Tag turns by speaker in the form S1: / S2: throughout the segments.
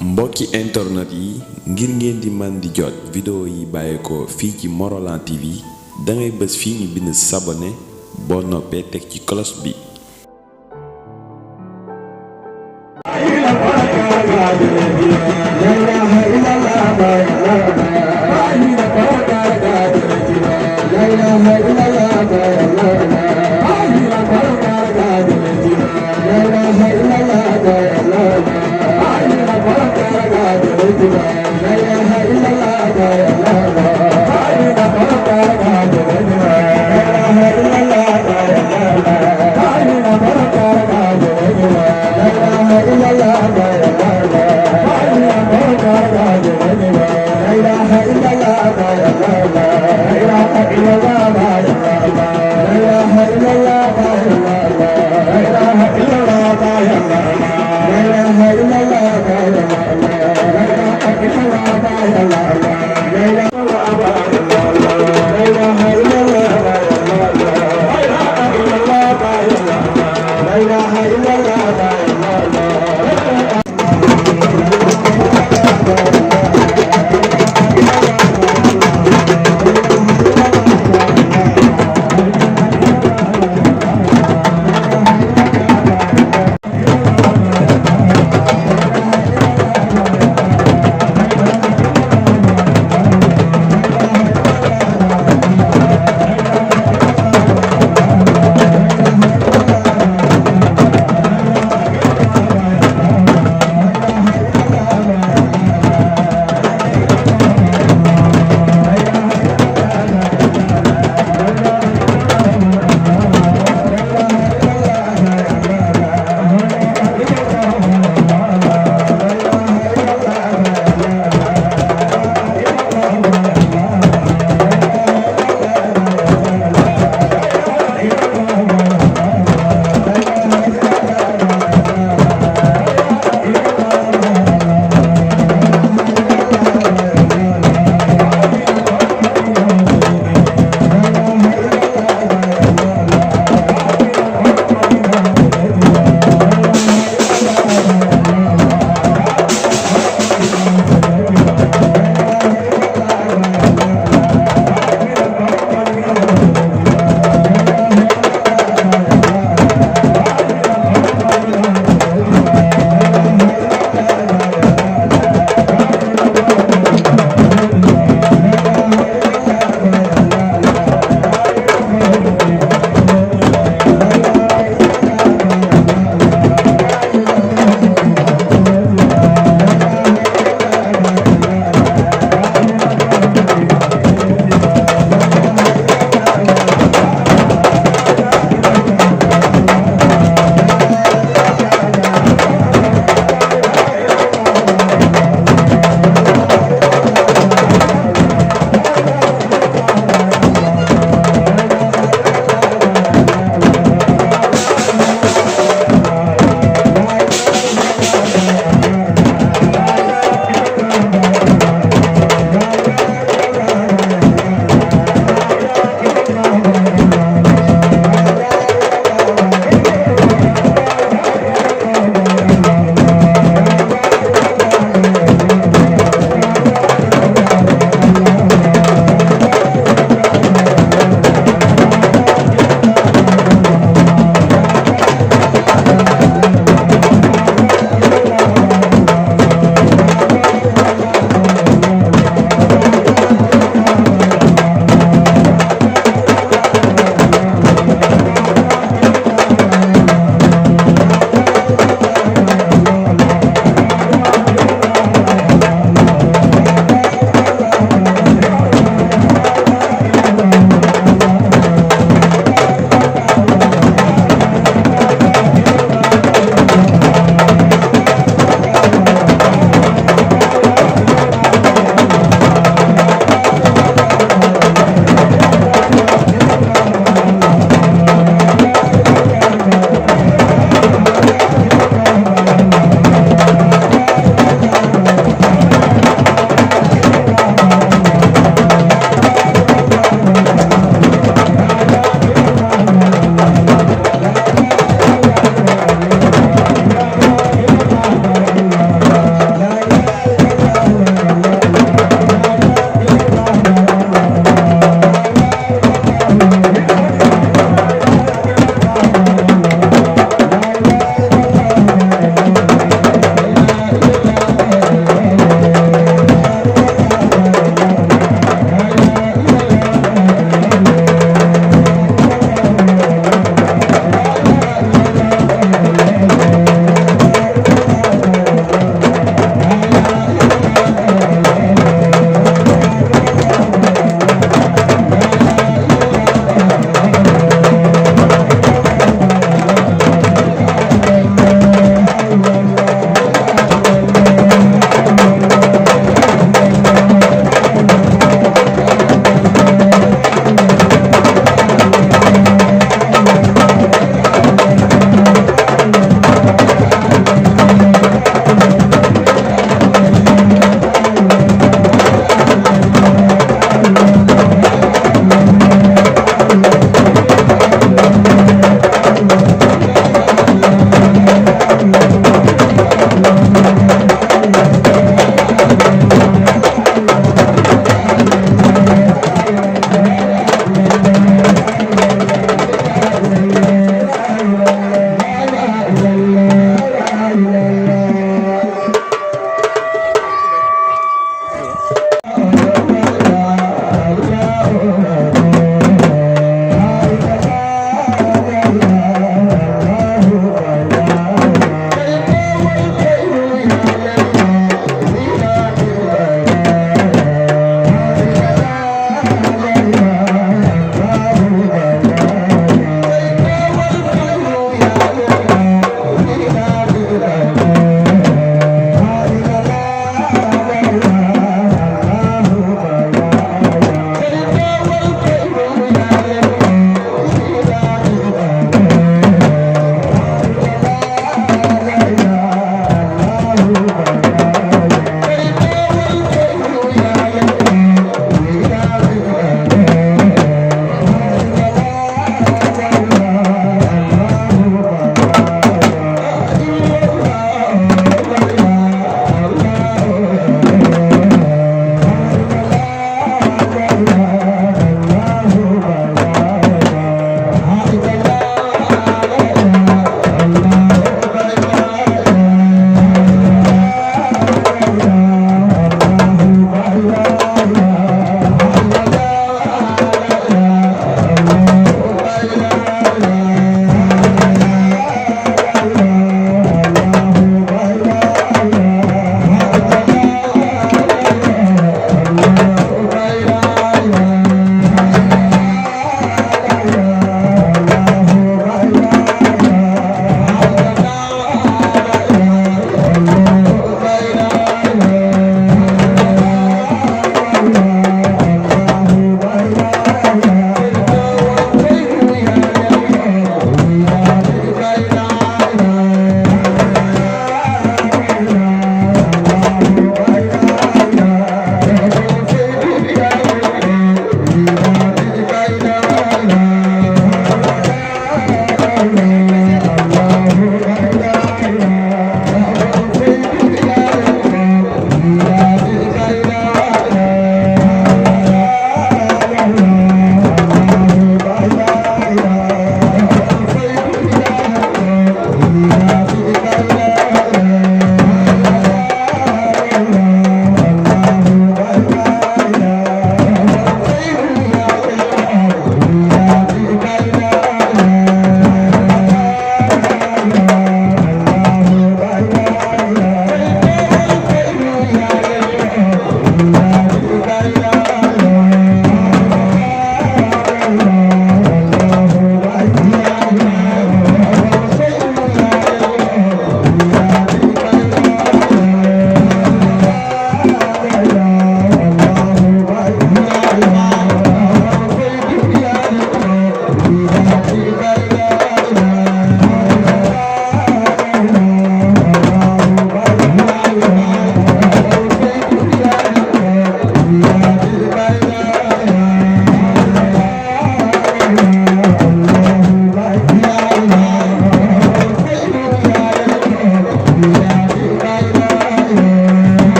S1: mbokki internet yi ngir ngeen di man di jot vidéo yi bàyyeekoo fii ci Morolan TV dangay bës fii ñu bind s'abonner boo noppee teg ci cloche bi.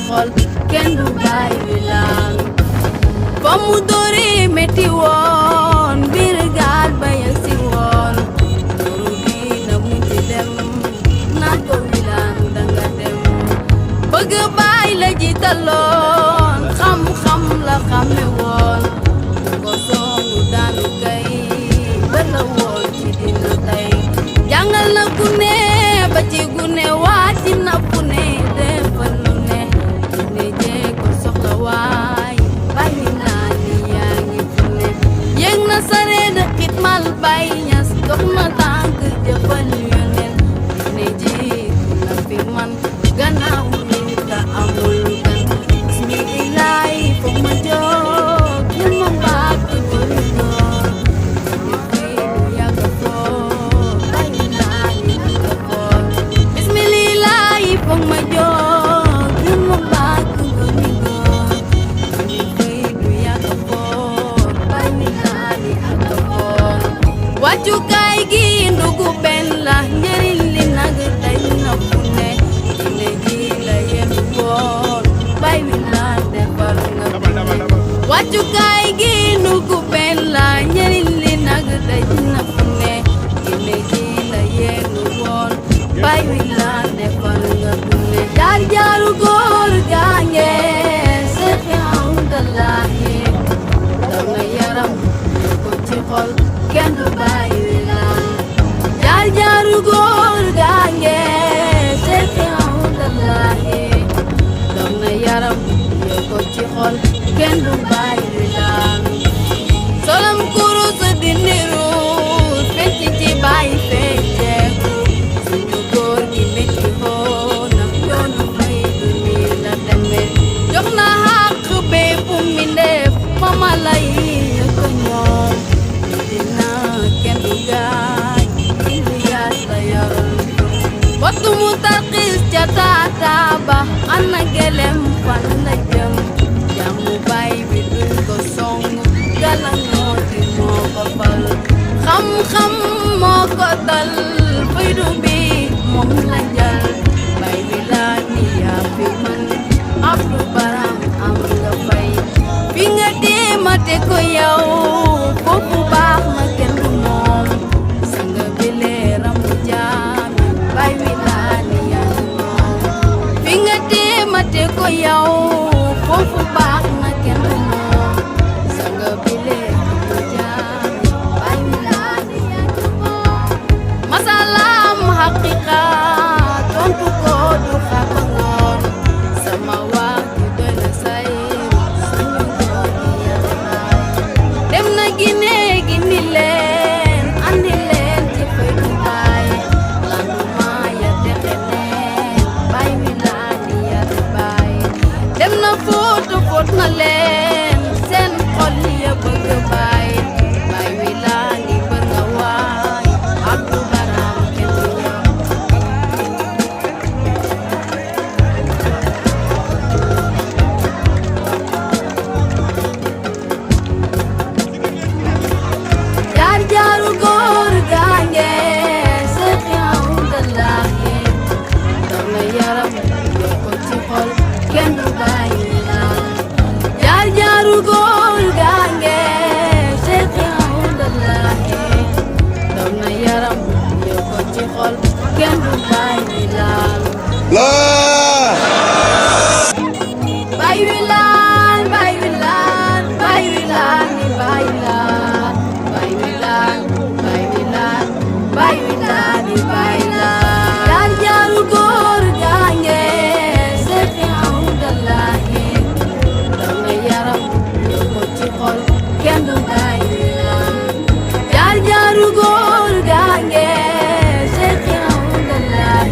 S2: xol kenn du bàyyi wilaan fa mu dóori metti woon biir gaal ba yegsi woon dóoru bi na mu ci dem naan ko wilaan danga dem bëgg bàyyi la jiitaloon xam-xam la xame woon ko songu daanu kay bër la woon ci dina tey jàngal na ku ne ba ci gune waati na ku ne defal lu ne ne jee ko soxla waay wàccukaay gi nugu benn la njëriñ li nag daj na fu ne gine gi la yeenu woon bay wi la defal nga dune jaar jaaru góor gaange Seexi Hamdalaahi daw na yaram ko ci xol kenn du bàyyi wi la jaar jaaru góor gaange Seexi Hamdalaahi daw na yaram ko ci xol kenn du bàyyi wi la solam kurus di niru fecc ci bàyyi fecceeku suñu góor gi métti hoo na yoonu fay du nii la demee jox na xàq bépp mbindeef mamala yi ko ñoom dina kenn du gaañ Iliyaas la yoroon wattu mu tarxiis ca taataaba ana gelem fan la jëm jàmmu baay bi duñ ko song gàllankoor di moo ko fal xam-xam moo ko dal faydu bi moom la jël baay bi laa ni yaa fi man Abdu Baram am nga fay fi nga déemate ko yow foofu baax na kenn du moom sanga bi leeram jaami baay bi laa ni yaa ni moom fi nga déemate ko yow foofu baax na kenn du moom sanga bi leeram jaami baay bi laa ni yaa ni moom masalaam haqiqa tontu ko du xaba ngoon sama waa ji doy na say suñu góor gi yàlla dem na Gine gindi leen andi leen ci faydu baay landuma ya texe neen baay wi laa ni yàlla baay dem na fóot na leen seen xol ya bëgg baay baay wi laa ni bër nga waay Abdu Baram kenn du yow jaar jaaru góor gaange Seexi Hamdalaahi daw na yaram yoo ko ci xol kenn du bàyyi la jaar jaaru góor gaange Seexi Hamdalaahi daw na yaram yoo ko ci xol kenn du bàyyi la Baay wi laan baay wi laan baay wi laan ni baay laan baay wi laan baay wi laan baay wi laan ni baay laan jaar jaaru góor gaange Seexi Hamdalaahi daw na yaram yoo ko ci xol kenn du bàyyi la jaar jaaru góor gaange Seexi Hamdalaahi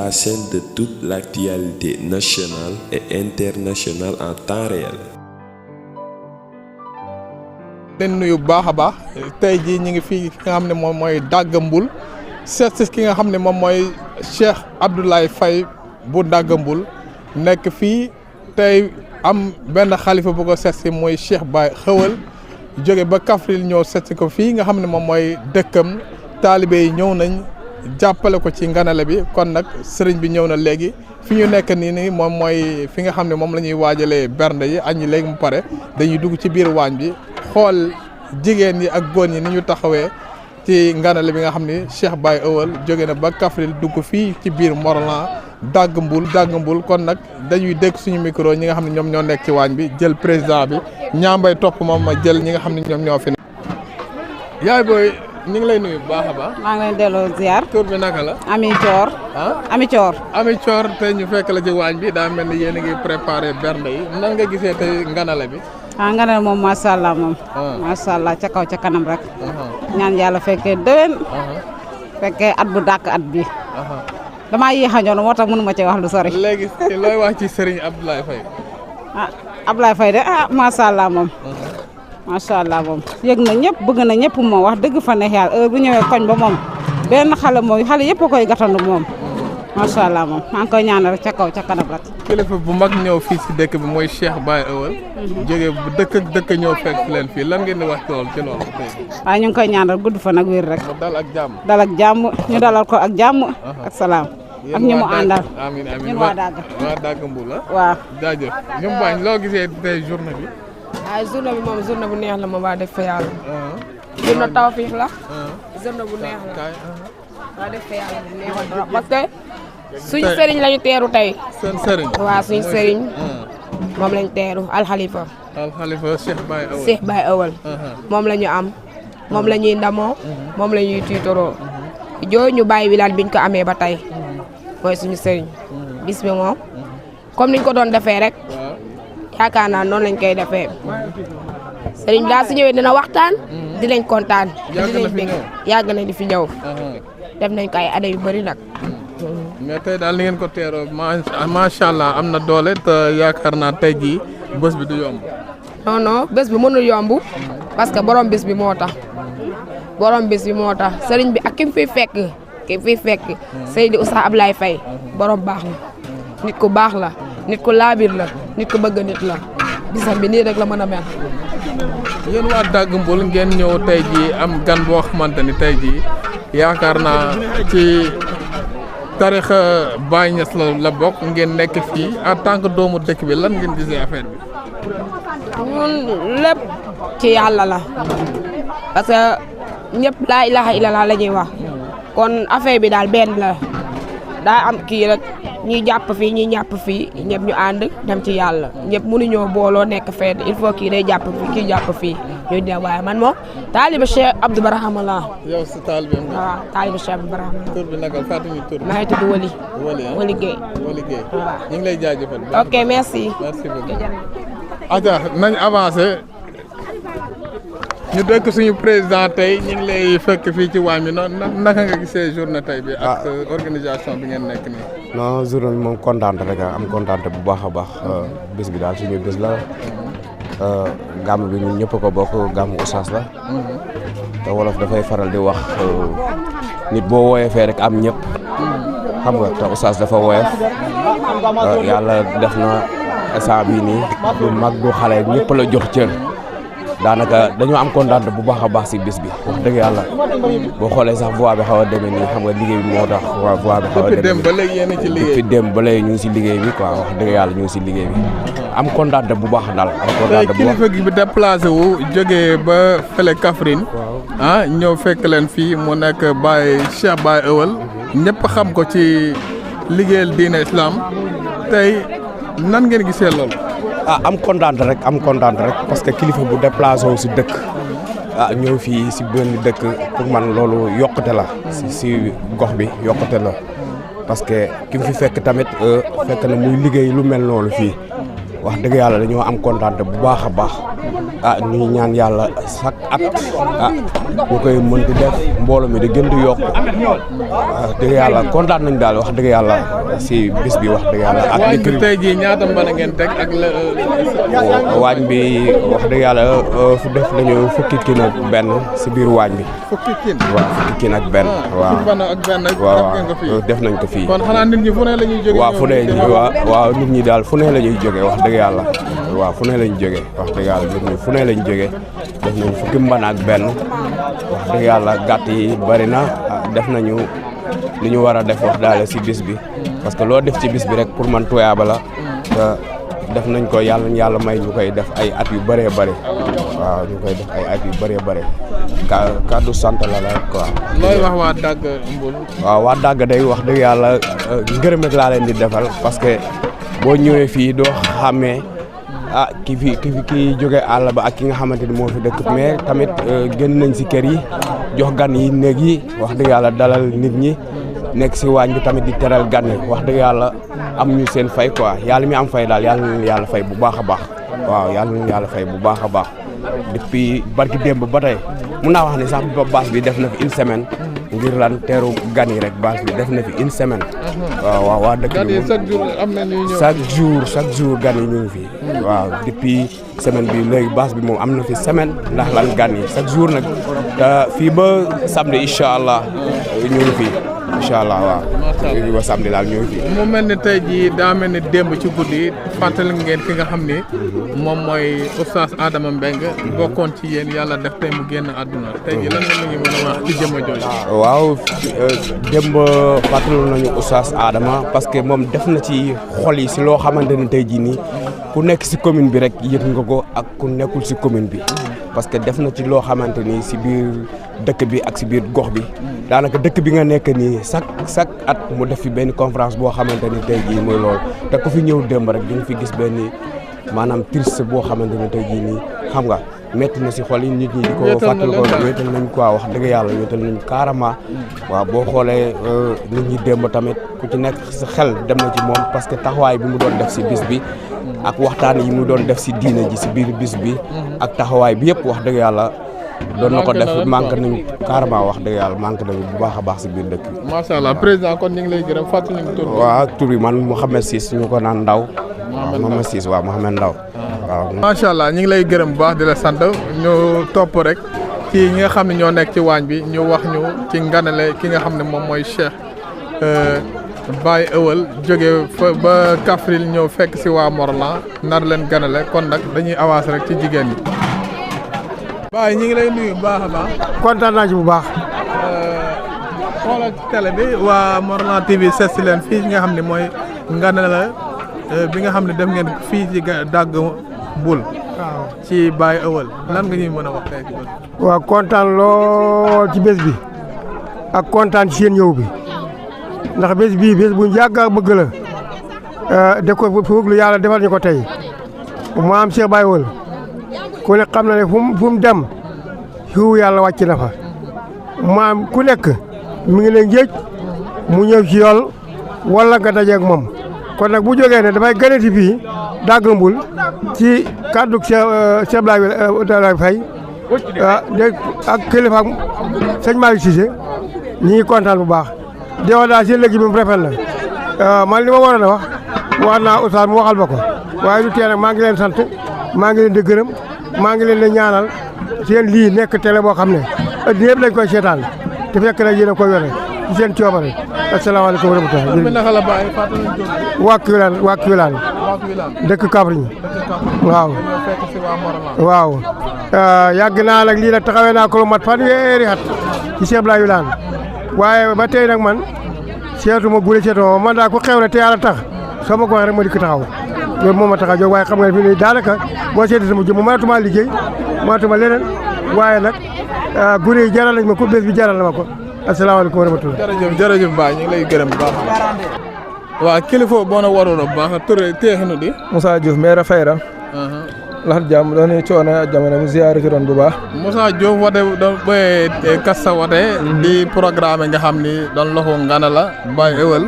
S1: la chaîne de toute l'actualité nationale et internationale en temps réel.
S3: leen nuyu bu baax a baax tey jii ñu ngi fii ki nga xam ne moom mooy Dagga-Mboul seet si ki nga xam ne moom mooy Cheikh Abdoulaye Faye bu Dagga-Mboul nekk fii tey am benn xalifa bu ko seet si mooy Cheikh Baye Xewël jóge ba Kaffrine ñëw seet si ko fii nga xam ne moom mooy dëkkam taalibe yi ñëw nañ jàppale ko ci nganale bi kon nag sëriñ bi ñëw na léegi fi ñu nekk nii moom mooy fi nga xam ne moom la ñuy waajalee bernde yi añ yi léegi mu pare dañuy dugg ci biir waañ bi xool jigéen yi ak góor ñi ni ñu taxawee ci nganale bi nga xam ni Cheikh Baye Xewël jóge na ba Kaffrine dugg fii ci biir Morolan Dagga-Mboul kon nag dañuy dégg suñu micro ñi nga xam ne ñoom ñoo nekk ci waañ bi jël président bi ñaambay topp moom ma jël ñi nga xam ne ñoom ñoo fi nekk. yaay booy ñu ngi lay nuyu bu baax a baax.
S4: maa ngi leen delloo ziar.
S3: tur bi naka la.
S4: Ami Thior. Ami Thior.
S3: Ami Thior tey ñu fekk la ci waañ bi daa mel ni yéen a ngi préparé bernde yi nan nga gisee tey nganale bi.
S4: nganale moom macha allah moom. macha allah ca kaw ca kanam rek. ñaan yàlla fekkee déwén. fekkee at bu dàkk at bi. damaa yéex a ñëw moo tax mënu ma ci wax lu sori.
S3: léegi looy wax ci Serigne Abdoulaye Faye.
S4: Abdoulaye Faye de macha allah moom. macha allah moom yëg na ñëpp bëgg na ñëpp moom wax dëgg fa neex yàlla heure bu ñëwee koñ ba moom benn xale yëpp a koy gàttandu moom macha allah moom maa ngi koy ñaanal rek ca kaw ca kanam rek.
S3: kilifa bu mag ñëw fii si dëkk bi mooy Cheikh Baye Xewël. jógee bu dëkk ñëw fekk leen fii lan ngeen di wax ci loolu tey.
S4: waaye ñu ngi koy ñaanal gudd fan ak wér rek.
S3: mu dal ak jàmm.
S4: ñu dalal ko ak jàmm. ak salaam. ak ñi mu àndal.
S3: amiin
S4: ñun waa Dagga.
S3: waa Dagga-Mboul
S4: waaw.
S3: jaajëf ñoom bañ loo gisee tey journée bi.
S5: waaye journée bi moom journée bu neex la moom waa def fa yàlla. journée tawfiix la. journée bu neex la. waa def fa yàlla bu neex la parce que suñu sëriñ lañu teeru tey.
S3: seen sëriñ.
S5: waaw suñu sëriñ. moom lañu teeru alxalifa.
S3: Cheikh Baye Xewël.
S5: Cheikh Baye Xewël. moom la ñu am moom la ñuy ndamoo. moom la ñuy tiitaroo. jooyu ñu bàyyi wilaan biñ ko amee ba tey mooy suñu sëriñ. bis bi moom comme niñ ko doon defee rek. yaakaar naa noonu lañ koy defee sëriñ bi daal su ñëwee dina waxtaan dinañ kontaan dinañ bég yàgg na di fi ñëw def nañ ko ay année yu bëri nag
S3: mais tey daal li ngeen ko teeroo macha allah am na doole te yaakaar naa tey jii bés bi du yomb.
S5: non bés bi mënul yomb parce que borom bés bi moo tax sëriñ bi ak ki mu fiy fekk Seydi Oustaz Abdoulaye Faye borom baax la nit ku baax la nit ku laabir la nit ku bëgg nit la bisam bi nii rek la mën a mel.
S3: yéen waa Dagga-Mboul ngeen ñëw tey jii am gan boo xamante ni tey jii yaakaar naa ci tarixa Baye Niass la bokk ngeen nekk fii en tant que doomu dëkk bi lan ngeen gisee affaire bi.
S5: ñun lépp ci yàlla la parce que ñëpp laa ilaha illallah la ñuy wax kon affaire bi daal benn la daa am kii rek. ñi jàpp fii ñi ñàpp fii ñëpp ñu ànd dem ci yàlla ñëpp mënuñoo booloo nekk fenn il faut kii day jàpp fii kii jàpp fii ñu dem waaye man moom taaliba Cheikh Abdou Barahama la.
S3: yow si taaliba nga.
S5: waaw taaliba Cheikh Abdou Barahama.
S3: tur bi naka fàttali tur bi.
S5: maa ngi tudd Wali. Wali Guèye.
S3: Wali Guèye.
S5: waaw
S3: ñu ngi lay jaajëfal.
S5: ok merci.
S3: merci beaucoup. aja nañ avancé ñu dëkk suñu président tey ñu ngi lay fekk fii ci waañ bi naka nga gisee journée tey bi ak organisation bi ngeen nekk nii.
S6: non journée bi moom kontaan rek am kontaan bu baax a baax bés bi daal suñu bés la gàmm bi ñun ñëpp ko bokk gàmmu Oustaz la te wolof dafay faral di wax nit boo woyefee rek am ñëpp xam nga te Oustaz dafa woyef yàlla def na instant bii nii du mag du xale ñëpp la jox cër. daanaka dañoo am kontaan bu baax a baax si bis bi wax dëgg yàlla boo xoolee sax voix bi xaw a demee nii xam nga liggéey bi moo tax waaw voix bi xaw a demee
S3: dem ba léegi yéen a ci liggéey
S6: depuis dem ba léegi ñu ngi si liggéey bi quoi wax dëgg yàlla ñu ngi si liggéey bi am kontaan bu baax daal am kontaan bu baax.
S3: kilifa gi bi déplacé wu jógee ba fële Kaffrine ñëw fekk leen fii mu nekk Cheikh Baye Xewël ñëpp xam ko ci liggéeyal diine islam tey nan ngeen gisee loolu.
S6: am kontaan rek parce que kilifa bu déplacé wu si dëkk ñëw fii si benn dëkk pour man loolu yokkute la si gox bi yokkute la parce que ki mu fi fekk tamit fekk na muy liggéey lu mel noonu fii wax dëgg yàlla dañoo am kontaan bu baax a baax ñuy ñaan yàlla chaque at ñu koy mën di def mbooloo mi di gën di yokk dëgg yàlla kontaan nañ daal wax dëgg yàlla si bis bi wax dëgg yàlla. ak
S3: waañ bi tey jii ñaata mbana ngeen teg ak
S6: waañ bi wax dëgg yàlla fu def nañu fukki kin ak benn si biir waañ bi.
S3: fukki kin
S6: waaw fukki kin ak benn. waaw
S3: fukki mbana ak benn.
S6: waaw def nañ ko fii.
S3: kon xanaa nit ñi fu ne la ñuy jógee.
S6: waaw fu ne waaw nit ñi daal fu ne la ñuy jógee wax dëgg yàlla. waaw fu ne lañ jógee wax dëgg yàlla nit ñi fu ne lañ jógee def nañ fukki mbana ak benn wax dëgg yàlla gàtt yi bari na def nañu li ñu war a def wax daal si bis bi parce que loo def ci bis bi rek pour man tuyaaba la te def nañ ko yàlla may ñu koy def ay at yu bëree bëri waaw ñu koy def ay at yu bëree bëri kàddu sant la quoi.
S3: looy wax waa Dagg Mbul.
S6: waaw waa Dagg day wax dëgg yàlla ngërëm rek laa leen di defal parce que boo ñëwee fii doo xàmmee ki jóge àll ba ak ki nga xamante ni moo fi dëkk mais tamit génn nañ si kër yi jox gan yi néeg yi wax dëgg yàlla dalal nit ñi nekk si waañ bi tamit di teral gan yi wax dëgg yàlla am ñu seen fay quoi yàlla mi am fay daal yàlla na yàlla fay bu baax a baax waaw yàlla na yàlla fay bu baax a baax depuis barki démb ba tey mun naa wax ne sax baas bi def na fi une semaine ngir lan teeru gan yi rek baas bi def na fi une semaine. waaw waa dëkk bi chaque jour gan yi ñu ngi fi. waaw depuis semaine bi léegi baas bi moom am na fi semaine ndax lan gan yi chaque jour nag fii ba samedi incha allah ñu ngi fi incha allah waaw. fii ba samedi daal ñu ngi fi.
S3: mu mel ni tey jii daa mel ni démb ci guddi fàttali ngeen ki nga xam ni moom mooy Oustaz Adama Mbengue bokkoon ci yéen yàlla def tey mu génn àdduna tey jii lan la ñu mën a wax ci jëmm jooju.
S6: waaw démb fàttali nañu Oustaz Adama parce que moom def na ci xol yi si loo xamante ne tey jii nii ku nekk si commune bi rek yëg nga ko ak ku nekkul si commune bi parce que def na ci loo xamante ni si biir dëkk bi ak si biir gox bi daanaka dëkk bi nga nekk nii chaque at mu def fi benn conférence boo xamante ni tey jii mooy loolu te ku fi ñëw démb rek di nga fi gis benn maanaam triste boo xamante ni tey jii nii xam nga metti na si xol yi nit ñi di ko fàttali ko wéetal nañ quoi wax dëgg yàlla wéetal nañ carrément waaw boo xoolee nit ñi démb tamit ku ci nekk sa xel dem na ci moom parce que taxawaay bi mu doon def si bis bi ak waxtaan yi mu doon def si diine ji si biir bis bi ak taxawaay bi yëpp wax dëgg yàlla doon na ko def manqué nañu carrément wax dëgg yàlla manqué nañu bu baax a baax si biir dëkk bi.
S3: macha allah président kon ñu ngi lay gërëm fàttali ñu tur bi.
S6: waaw tur bi man Mouhamed Ciss ñu ko naan Ndaw. Mouhamed Ciss waaw Mouhamed Ndaw. waaw
S3: macha allah ñu ngi lay gërëm bu baax di la sant ñu topp rek ci ñi nga xam ne ñoo nekk ci waañ bi ñu wax ñu ci nganale ki nga xam ne moom mooy Cheikh Baye Ewel jóge fa ba Kaffrine ñëw fekk si waa Morolan nar leen ganale kon nag dañuy avancer rek ci jigéen ñi. Baye ñu ngi lay nuyu bu baax a baax.
S7: kontaan naa ci bu baax.
S3: xoolal télé bi waa Morolan TV seet si leen fii nga xam ne mooy nganale bi nga xam ne def ngeen fii ci Dagg Mbul.
S7: waaw
S3: ci Baye Ewel lan nga ñuy mën a wax tey ci bés.
S7: waaw kontaan lool ci bés bi ak kontaan ci seen ñëw bi ndax bés bii bés bu yàgg a bëgg la de ko foog lu yàlla defal ñu ko tey mu am Cheikh Baye Ewel ku ne xam na ne fu mu dem xiw yàlla wàcc na fa maam ku nekk mi ngi leen géej mu ñëw ci yool wala nga dajeeg moom kon nag bu jógee ne dafay gënati fii Dagg Mbul ci kàddu Cheikh Abdoulaye Faye ak kilifa sëñ Malick Cissé ñi ngi kontaan bu baax di wax daal seen liggéey bi mu rafet na man li ma waroon a wax naa Oustaz mu waxal ba ko waaye du tee nag maa ngi leen sant maa ngi leen di gërëm maa ngi leen di ñaanal seen lii nekk télé boo xam ne addina yëpp lañ koy seetaan te fekk na yéen a koy yore ci seen coobare asalaamaaleykum wa rahmatulah. jërëjëf waa Kiwilaan dëkk Kaffrine waaw waaw yàgg naa nag lii nag taxawee naa ko lu mat fanweeri at ci Cheikh Abdoulaye Wilane waaye ba tey nag man seetu ma gure seetu ma man daal ku xew na te yàlla tax soo ma ko waxee rek ma dikk taxaw loolu moo ma tax a jóg waaye xam nga ne fii nii daanaka boo seetee sama jëm mënatuma liggéey mënatuma leneen waaye nag gure yi jaral nañ ma ko bés bi jaral na ma ko asalaamaaleykum wa rahmatulah.
S3: jërëjëf Ba ñu ngi lay gërëm bu baax. waaw kilifa boo na waroon a baax tur teexinu di.
S8: Moussa Diouf maire Fayra. laxat jàmm doon coono jamono mu ziyaare ci doon bu baax.
S3: Moussa Diouf wate doon boye kassa wate di programme nga xam ni doon loxo ngana la Baye Ewel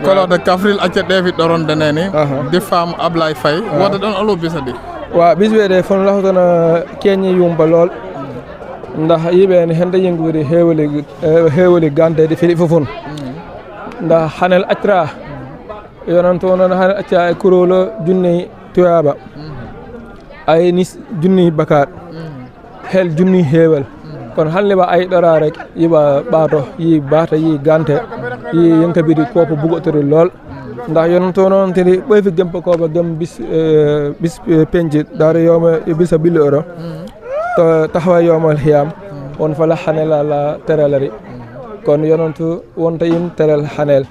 S3: kolo de Kaffrine acca ɗeefi ɗoron deneni di femme Ablaye Faye wode ɗon alo bisa di
S8: wa biswede fon lahotana keñi yumba lool ndax yiɓe ne hende yengude heewoli gandede fili fofon ndax hanel accra yonan to non hanel acca e kurolo junni tuyaba ay ni junni bakar hel junni heewal kon halle ba ay dora rek yiba baato yi baata yi gante yi yenkabidi kopo bugotori lool ndax yonan to non tedi boy fi gempa ko ba gem bis penji dar yoma bisa bil euro to taxawa yomal hiyam on fa la hanela la teralari kon yonantu wonta yin teral hanel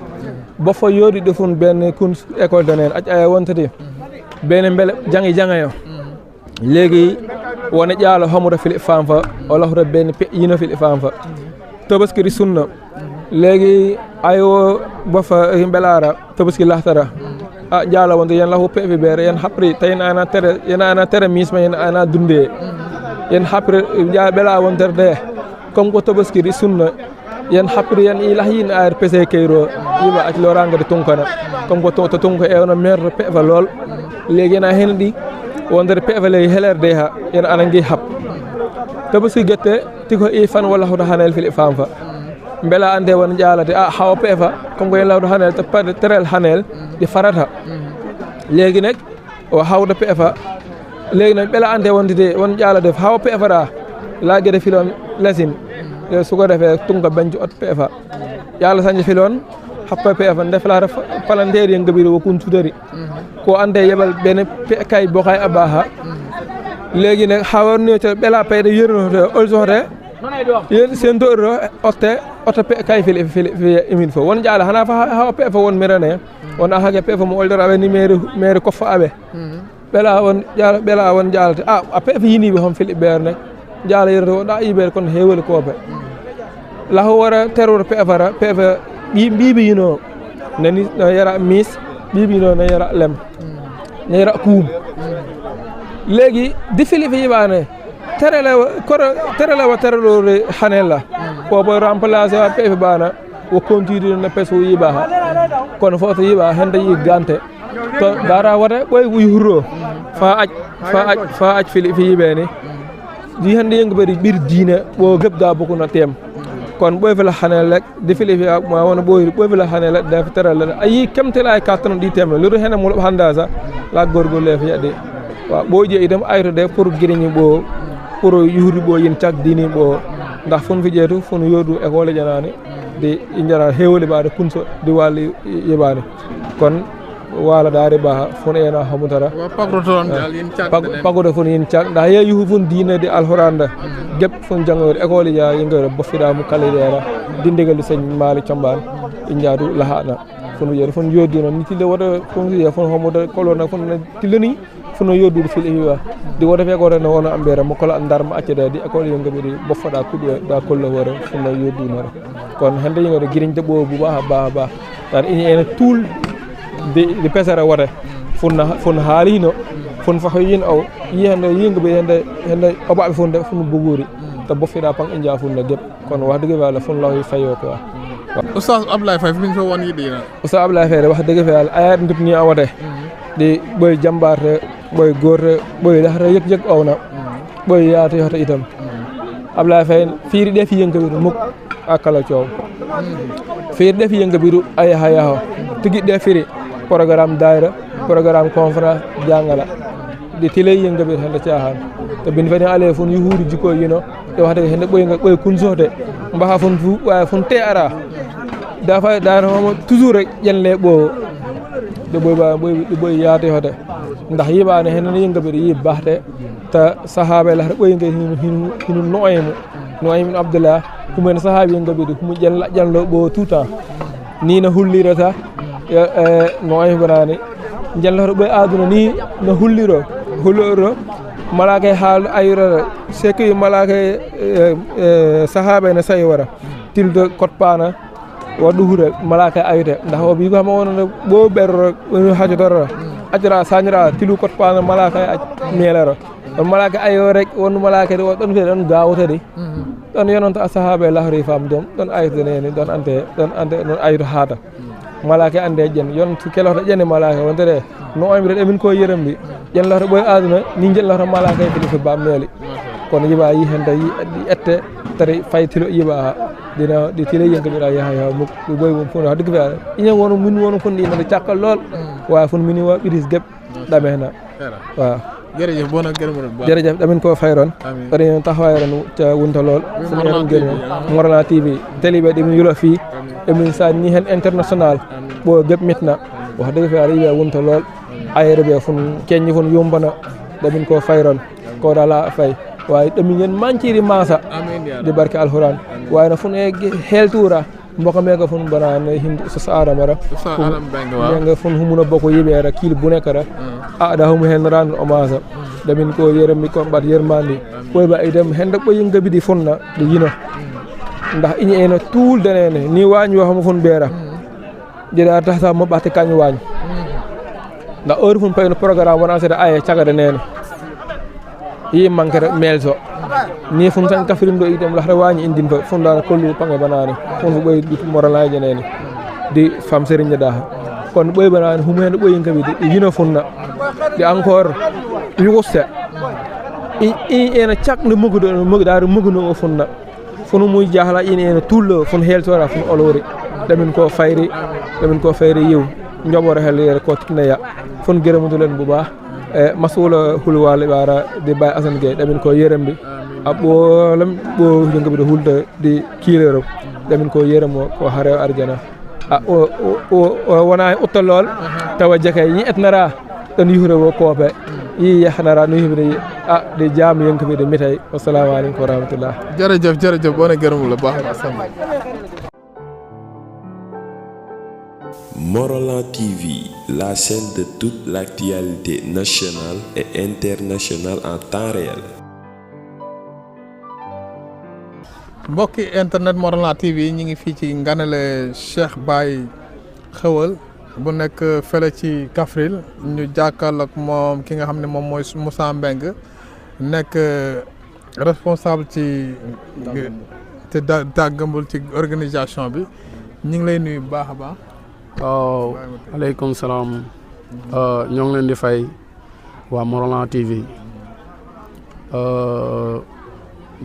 S8: bo fa yodi defun ben kun école d'honneur ac ay wontati ben mbele jangayo legi wona jaalo hamuda fili famfa wala hore ben yino fili famfa tobaskiri sunna legi ayo bo fa belara tobaski lahtara jaalo wonta yen lahu pefi bere yen hapri tayin ana tere misma yen ana dunde yen hapri bela wonterde comme ko tobaskiri sunna yen hapri yen ilahin ar pese kayro yiba ak loranga de tunkana comme ko to tunko e ona mer pefa lol legi na hendi wonder pefa lay helerde ha yen anangi hap tobaski gette tiko e fan wala hodo hanel fil famfa bela ande won jaalade hawa pefa comme ko yen lawdo hanel to pade terel hanel di farata legi nek o hawda pefa legi nak bela ande wondide won jaalade hawa pefa da laagede filon lesin su ko defee tunga benc ot pefa yalla sañi filon happa pefa deflara palanteer ye ngabiri wo kun tudari ko ande yebal ben kay bokay abaha legi nak hawarni to bela payde yerno to olsote yen sentoro otte pe kay fili emin fo won jala hana fa hawa pefa won mirane won ahage pefa mo oldor abe ni mere ko fa abe bela won jalate a pefa yini be hon fili ber nek jala yerdo da iber kon hewel ko be la wara terror pefa bibi yino nani na yara mis bibi no na yara lem na yara kum legi difili fi yibane terele wa terror hanela ko bo remplacer pefa bana wo continue na peso yibaha kon foto yiba hande yi gante to dara wada boy wu huro fa aj fili fi yibene di hande yang bari bir diina bo geb ga bokku na tem kon boy fala hanel rek di fili fi ma wona boy fala hanel da fa teral ay kemtel ay katano di tem lu hene mo handa sa la gorgo le fi yade wa bo je idam ayto de pour giriñi bo pour yuhuri bo yin tak dini bo ndax fon fi jeetu fon yodu école janani di injara hewli baade kunso di wali yebani kon wala daare ba fon ena hamutara
S3: pagroton dal yin ciak
S8: pagodo fon yin ciak da ya yuhu fon diina di alhuranda gep fon jangor école ya yengoro bo fida mu kale dera dindegal señ mali ciamban injadu lahana fon yeru fon yodi non niti le wada fon ya fon hamuda kolona fon tilani fon yodu fil iwa di wada fe ko no wona ambere mo kola ndar ma accede di école yengabe bo fada kudo da kollo wora fon yodu no kon hande yengoro girin debbo bu ba dar ina tool de pesara wada fon halino fon fa hoyin aw yende yengabe hende oba fon de fon buguri ta bo fida pang inja fon gep kon wax deug wala fon law fayo ko
S3: Oustaz Abdoulaye Faye min fo won yidina
S8: Oustaz Abdoulaye Faye wax deug fa yalla ayat ndip ni awade di boy jambarte boy gorre boy lahra yek awna boy yaata yota itam Abdoulaye Faye fiiri de fi yengabe muk akala ciow fiiri de fi yengabe ay hayaho tigi de fiiri programme daira programme conférence jangala di télé yengabe hande tiahan to bin fani ale fon yuhuri jiko yino e wax deug hande boy kunsote mbaha fon fu wa fon te ara da fa da no toujours rek yenle bo de boy yaate hote ndax yibane hen yengabe yi baxde ta sahabe la boy ngay hinu noymu abdullah kumen sahabe yengabe kumu janlo bo tout temps ni na hullirata noy banani jallo boy aduna ni na hulliro malaka haal ayra seki malaka sahaba na say wara tildo kotpana wadu hure malaka ayde ndax o bi ko ma wona bo berro hajo doro ajra sanira tilu kotpana malaka aj melero malaka ayo rek won malaka don fe don gawtade don yononta sahaba lahri fam dom don ayde ne don ante don aydo hada malaka ande jen yon tu kelo jene malaka wontere no amire emin ko yerembi ƴellata ɓoye aduna ni jellata malaka e kadi ko bammeeli kono yiɓa yi hen tawi ɗi ette tari fay tilo yiɓa dina ɗi tile yenkaɓira yaha mukko ɓoy mum fof ha degg fe inen wono min wono fon ɗinade cakkal lool wawi fon mini wa ɓiris gueɓ ɗame hena waaw
S3: jërëjëf bona gërëm bu
S8: jërëjëf ɗamin ko fayron kadi en taxawayron ca wonta lool sono en gërëm Morolan TV télé ɓe ɗemin yulo fi emin sanni hen international ɓo gueɓ mitna wax dëgg fa yàlla yiɓe wonta lool ayre ɓe fon keññi fon yombana ɗamin ko fayron ko dala fay wawi ɗamin yen manciri masa de barke alquran wayno fon e heltura mboka mega fon banane hinde so saramara benga fon humuno boko yiɓera kil bunekara aɗa humu hen rendre hommage ɗamin ko yeremi kon ɓat yermandi ɓoyba idem hende ɓoyin gabidi fonna ɗe yino ndax iñi eno tuldenene ni wañi waxamo fon ɓeera jeɗa tata mo ɓate kañ wañ ndax heure fon payno programme wona seeɗa aye cagade nene yi manquere melso ni fon tan Kaffrine ɗo idem lahta wañi indin fa fon dana kollu pange banane fon fo ɓoyi ɗi Moralaji nene di fam Serigne Daha kono ɓoyi banane humu hen ɓoyin kabidi ɗe yino fonna ɗi encore yuguste ena cakde mogudare moguno o fonna fono muy jahla ina ena tullo fon heltora fon olori ɗamin ko fayri yiw joɓore hellere ko tiknaya fon gueremudulen bu baax e masula hulwale ɓara de Baye Assane Gueye ɗamin ko yerembi a ɓoolam ɓo jongaɓide hulde de kiilero ɗamin ko yeremo ko ha rew ardiana o wona e uttolol tawa jeekay yi etnara ɗon yuhure wo koope yi yahnara no yimɓe de jaam yenkabide mitay wassalamu aleykum wa rahmatullah
S3: jërëjëf bona gërëm la baax Assane
S1: Morolan TV, la chaîne de toute l'actualité nationale et internationale en temps réel.
S3: mbokki internet Morolan TV ñi ngi fii ci nganale Cheikh Baye Xewël bu nekk fële ci Kaffrine ñu jàkkaarloog moom ki nga xam ne moom mooy Moussa Mbengue nekk responsable ci Dagambul ci organisation bi ñu ngi lay nuyu bu baax a baax.
S9: waaw aleykum salaam ñoo ngi leen di fay waa Morolan TV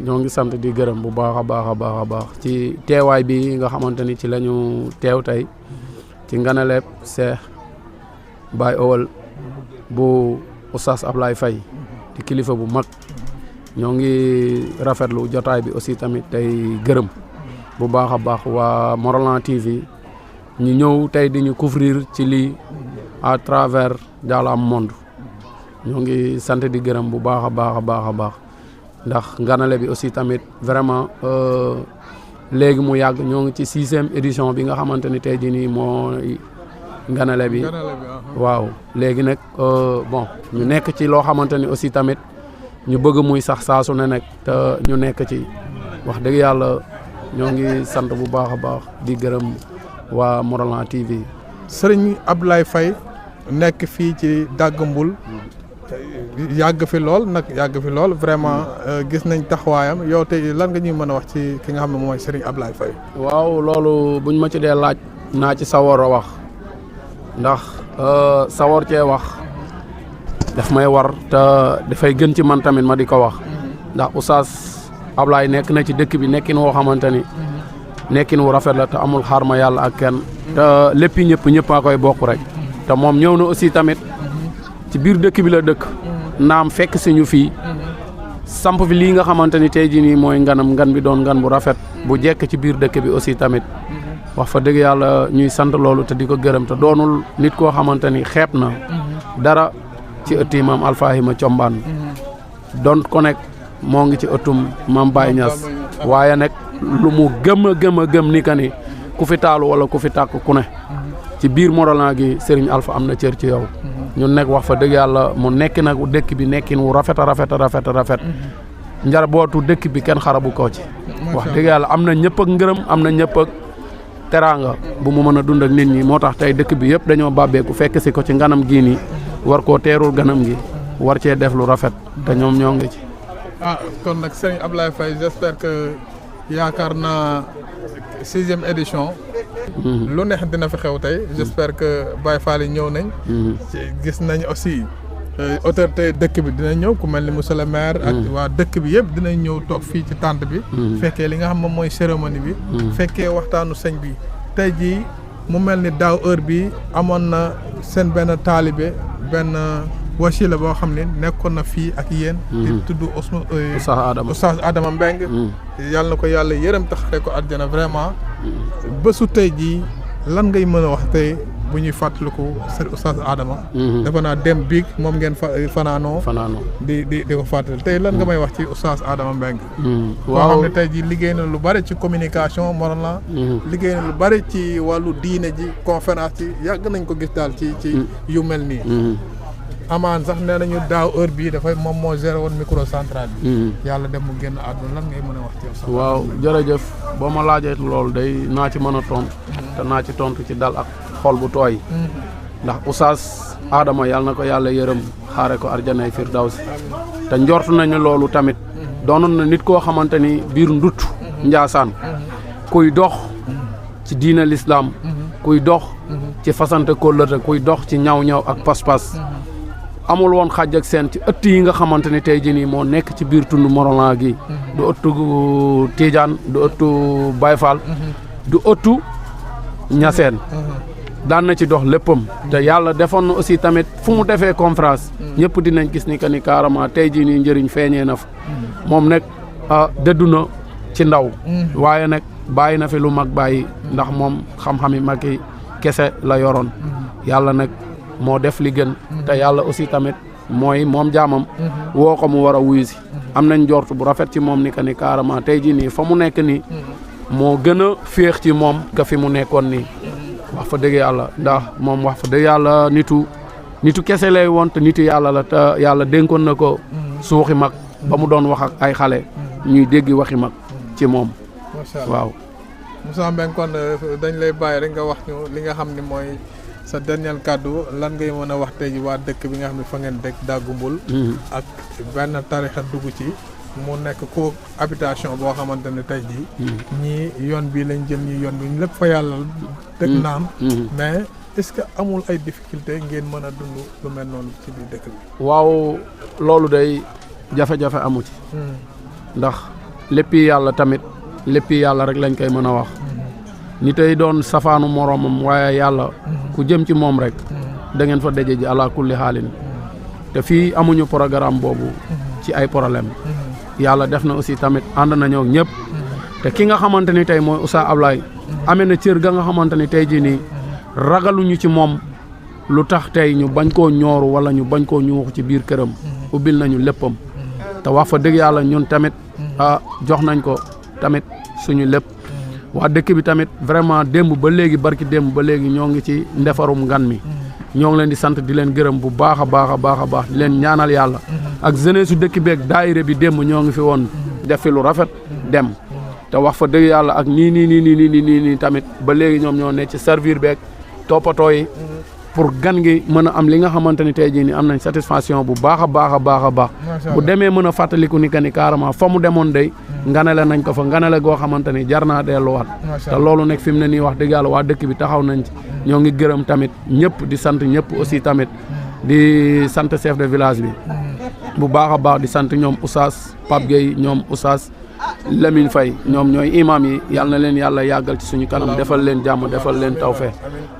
S9: ñoo ngi sant di gërëm bu baax a baax ci teewaay bi nga xamante ni ci la ñu teew tey ci nganaleeb Cheikh Baye Owal bu Oustaz Ablaye Faye di kilifa bu mag ñoo ngi rafetlu jotaay bi aussi tamit tey gërëm bu baax a baax waa Morolan TV ñu ñëw tey di ñu couvrir ci lii à travers dans le monde ñoo ngi sant di gërëm bu baax a baax ndax nganale bi aussi tamit vraiment léegi mu yàgg ñoo ngi ci 6e édition bi nga xamante ni tey jii nii mooy nganale bi waaw léegi nag bon ñu nekk ci loo xamante ni aussi tamit ñu bëgg muy sax saa su ne nekk te ñu nekk ci wax dëgg yàlla ñoo ngi sant bu baax a baax di gërëm waa Morolan TV.
S3: Serigne Abdoulaye Faye nekk fii ci Dagambul yàgg fi lool vraiment gis nañ taxawaayam yow tey lan nga ñuy mën a wax ci ki nga xam ne mooy Serigne Abdoulaye Faye.
S9: waaw loolu buñ ma ci dee laaj naa ci sawar a wax ndax sawar cee wax daf may war te dafay gën ci man tamit ma di ko wax ndax Oustaz Ablaye nekk na ci dëkk bi nekkin woo xamante ni nekkin wu rafet la te amul xaar ma yàlla ak kenn te lépp ñëpp a koy bokk rek te moom ñëw na aussi tamit ci biir dëkk bi la dëkk naam fekk si ñu fii samp fi lii nga xamante ni tey jii nii mooy ngan bi doon ngan bu rafet bu jekk ci biir dëkk bi aussi tamit wax fa dëgg yàlla ñuy sant loolu te di ko gërëm te doonul nit koo xamante ni xeeb na dara ci ëtti maam Alfahima Combaan doon ko nekk moo ngi ci ëttum maam Baye Niass waaye nag lu mu gëm ni ka ni ku fi taalu wala ku fi tàkk ku ne ci biir Morolan gi Serigne Alpha am na cër ci yow ñun nekk wax fa dëgg yàlla mu nekk nag dëkk bi nekkin wu rafet njarbootu dëkk bi kenn xarabu ko ci wax dëgg yàlla am na ñëpp ak ngërëm am na ñëpp ak teraanga bu mu mën a dund ak nit ñi moo tax tey dëkk bi yëpp dañoo bàbbeeku fekk si ko ci nganam gii nii war koo teerul ganam gi war cee def lu rafet te ñoom ñoo ngi ci.
S3: kon nag Serigne Abdoulaye Faye j'espère que yaakaar naa 6e édition. lu neex dina fi xew tey j'espère que Baye Fall yi ñëw nañ. gis nañ aussi autorité dëkk bi dina ñëw ku mel ni monsieur le maire ak waa dëkk bi yëpp dinañ ñëw toog fii ci tente bi fekkee li nga xam moom mooy cérémonie bi fekkee waxtaanu sëñ bi tey jii mu mel ni daaw heure bi amoon na seen benn taalibe benn wasila boo xam ne nekkoon na fii ak yéen di tudd Oustaz Adama Mbeng yàlla na ko yàlla yërëm taxare ko àjjana vraiment bésu tey jii lan ngay mën a wax tey bu ñuy fàttaliku sëriñ Oustaz Adama dafa naa dem biig moom ngeen fanaanoo di ko fàttali tey lan nga may wax ci Oustaz Adama Mbengue koo xam ne tey ji liggéey na lu bari ci communication Morolan liggéey na lu bari ci wàllu diine ji conférence yi yàgg nañ ko gis daal ci yu mel nii amaan sax nee nañu daaw heure bii dafay moom moo géré woon micro central bi yàlla dem mu génn àdduna lan ngay mën a wax ci
S9: waaw jërëjëf boo ma laajee loolu day naa ci mën a tontu te naa ci tontu ci dal ak xol bu tooy ndax Oustaz Adama yàlla na ko yàlla yërëm xaare ko arjanay firdawsi te njort nañu loolu tamit doonoon na nit koo xamante ni biir ndut Njaasaan kuy dox ci diina l'islam kuy dox ci fasante kóllëre kuy dox ci ñaw-ñaw ak pas-pas amul woon xàjj ak seen ci ëtt yi nga xamante ni tey jii nii moo nekk ci biir tund Morolan gi du ëttu Tiijaan du ëttu Baay Faal du ëttu Ñaseen daan na ci dox léppam te yàlla defoon na aussi tamit fu mu defee conférence ñëpp dinañ gis ni que ni carrément tey jii nii njëriñ feeñee na fa moom nag dëddu na ci ndaw waaye nag bàyyi na fi lu mag bàyyi ndax moom xam-xami mag yi kese la yoroon yàlla nag moo def li gën te yàlla aussi tamit mooy moom jaamam woo ko mu war a wuyu si am nañ njort bu rafet ci moom ni que ni carrément tey jii nii fa mu nekk nii moo gën a féex ci moom ka fi mu nekkoon nii wax fa dëgg yàlla ndax moom wax fa dëgg yàlla nitu kese lay woon te nitu yàlla la te yàlla dénkoon na ko suuxi mag ba mu doon wax ak ay xale ñuy dégg waxi mag ci moom waaw
S3: Moussa Mbengue kon dañ lay bàyyi rek nga wax ñu li nga xam ne mooy sa dernier kàddu lan ngay mën a wax tey ji waa dëkk bi nga xam ne fa ngeen dëkk Daggu Mbul ak benn tarixa dugg ci mu nekk ko habitation boo xamante ne tey jii ñii yoon bi lañ jëm ñii yoon bi lépp fa yàlla dëkk naam mais est-ce que amul ay difficulté ngeen mën a dund lu mel noonu ci biir dëkk bi
S9: waaw loolu day jafe-jafe amu ci ndax léppi yàlla tamit léppi yàlla rek lañ koy mën a wax ni tey doon safaanu moroomam waaye yàlla ku jëm ci moom rek da ngeen fa daje ji ala kulli xaalin te fii amuñu programme boobu ci ay problème yàlla def na aussi tamit ànd nañoo ñëpp te ki nga xamante ni tey mooy Oustaz Ablaye amee na cër ga nga xamante ni tey jii nii ragaluñu ci moom lu tax tey ñu bañ koo ñooru wala ñu bañ koo ñuuxu ci biir këram ubbil nañu léppam te wax fa dëgg yàlla ñun tamit jox nañ ko tamit suñu lépp waa dëkk bi tamit vraiment démb ba léegi barki démb ba léegi ñoo ngi ci ndefarum ngan mi ñoo ngi leen di sant di leen gërëm bu baax a baax a baax a baax di leen ñaanal yàlla ak jeunesse su dëkk beeg daayire bi démb ñoo ngi fi woon def fi lu rafet dem te wax fa dëgg yàlla ak nii tamit ba léegi ñoom ñoo ne ci servir beeg toppatoo yi pour gan gi mën a am li nga xamante ni tey jii ni am nañ satisfaction bu baax a baax a baax a baax bu demee mën a fàttaliku ni que ni carrément fa mu demoon day nganale nañ ko fa nganale goo xamante ni jar naa delluwaat te loolu nekk fi mu ne nii wax dëgg yàlla waa dëkk bi taxaw nañ ci ñoo ngi gërëm tamit ñëpp di sant ñëpp aussi tamit di sant chef de village bi bu baax a baax di sant ñoom Oustaz Pape Gueye ñoom Oustaz Lamine Faye ñoom ñooy imam yi yal na leen yàlla yàggal ci suñu kanam defal leen jàmm defal leen tawfeex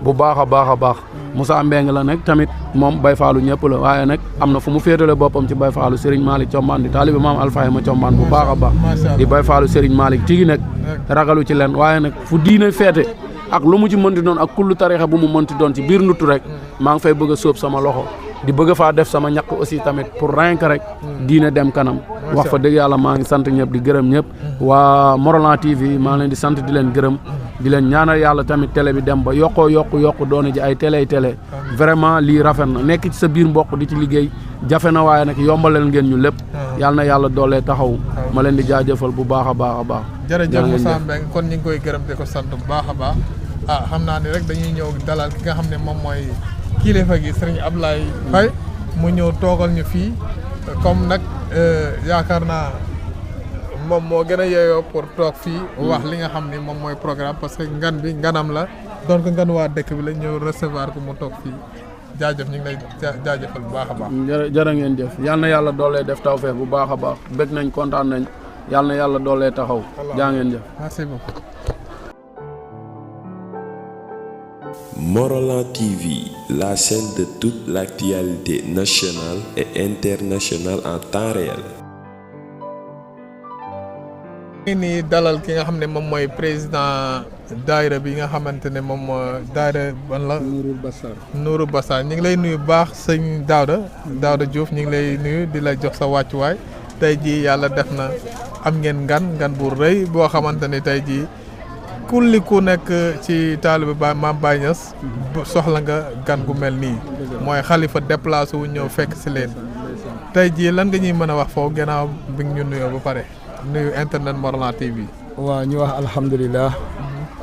S9: bu baax a baax a baax Moussa Mbengue la nag tamit moom Baye Fallou ñëpp la waaye nag am na fu mu féetale boppam ci Baye Fallou Serigne Malick Thiombane di taalibe maam Alfayma Thiombane bu baax a baax di Baye Fallou Serigne Malick tigi nag ragalu ci leen waaye nag fu diine feete ak lu mu ci mënti doon ak kullu tarixa bu mu mënti doon ci biir nduttu rek maa ngi fay bëgg a sóob sama loxo di bëgg faa def sama ñàkk aussi tamit pour rien rek diine dem kanam wax fa dëgg yàlla maa ngi sant ñëpp di gërëm ñëpp waa Morolan TV maa ngi leen di sant di leen gërëm di leen ñaanal yàlla tamit télé bi dem ba yokku doone ji ay télé vraiment lii rafet na nekk ci sa biir mbokk di ci liggéey jafe na waaye nag yombalal ngeen ñu lépp yàlla na yàlla doolee taxaw ma leen di jaajëfal bu baax a baax a baax
S3: jërëjëf Moussa Mbengue kon ñu ngi koy gërëm di ko sant bu baax a baax xam naa ni rek dañuy ñëw dalal ki nga xam ne moom mooy kilifa gi Serigne Ablaye Faye mu ñëw toogal ñu fii comme nag yaakaar naa moom moo gën a yeeyoo pour toog fii wax li nga xam ni moom mooy programme parce que ngan bi nganam la donc ngan waa dëkk bi la ñëw recevoir ko mu toog fii jaajëf ñu ngi lay jaajëfal bu baax a baax.
S9: jërë ngeen jëf yal na yàlla doolee def tawfeex bu baax a baax bëgg nañ kontaan nañ yal na yàlla doolee taxaw jaa ngeen jëf.
S3: merci beaucoup.
S1: Morolan TV, la chaîne de toute l'actualité nationale et internationale en temps réel.
S3: ngi nii dalal ki nga xam ne moom mooy président daayira bi nga xamante ne moom daayira ban la Nourou Bassar ñu ngi lay nuyu baax sëñ Daouda Diouf ñu ngi lay nuyu di la jox sa wàccuwaay tey jii yàlla def na am ngeen ngan bu rëy boo xamante ne tey jii kulli ku nekk ci taalibe ba Maam Baye Niass soxla nga gan gu mel nii mooy xalifa déplacé wu ñëw fekk si leen tey jii lan nga ñuy mën a wax foofu gannaaw bi ñu nuyoo ba pare nuyu internet Morolan TV.
S8: waaw ñu wax alhamdulilah.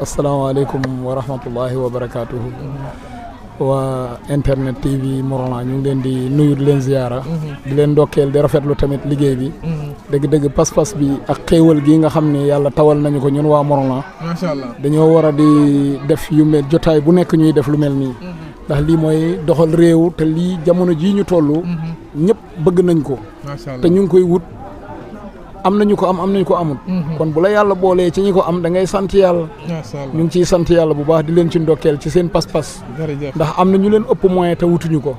S8: asalaamaaleykum wa rahmatullahi wa barakaatuhu. waa internet TV Morolan ñu ngi leen di nuyu di leen ziyaara. di leen ndokkeel di rafetlu tamit liggéey bi. dëgg-dëgg pas-pas bi ak xéewal gi nga xam ne yàlla tawal nañu ko ñun waa Morolan.
S3: macha allah
S8: dañoo war a di def yu mel jotaay bu nekk ñuy def lu mel nii. ndax lii mooy doxal réew te lii jamono jii ñu toll. ñëpp bëgg nañ ko.
S3: macha allah
S8: te ñu ngi koy wut. am nañu ko am nañu ko amul. kon bu la yàlla boolee ci ñi ko am da ngay sant yàlla. ñu ngi ciy sant yàlla bu baax di leen ci ndokkeel ci seen pas-pas. ndax am na ñu leen ëpp moyen te wutuñu ko.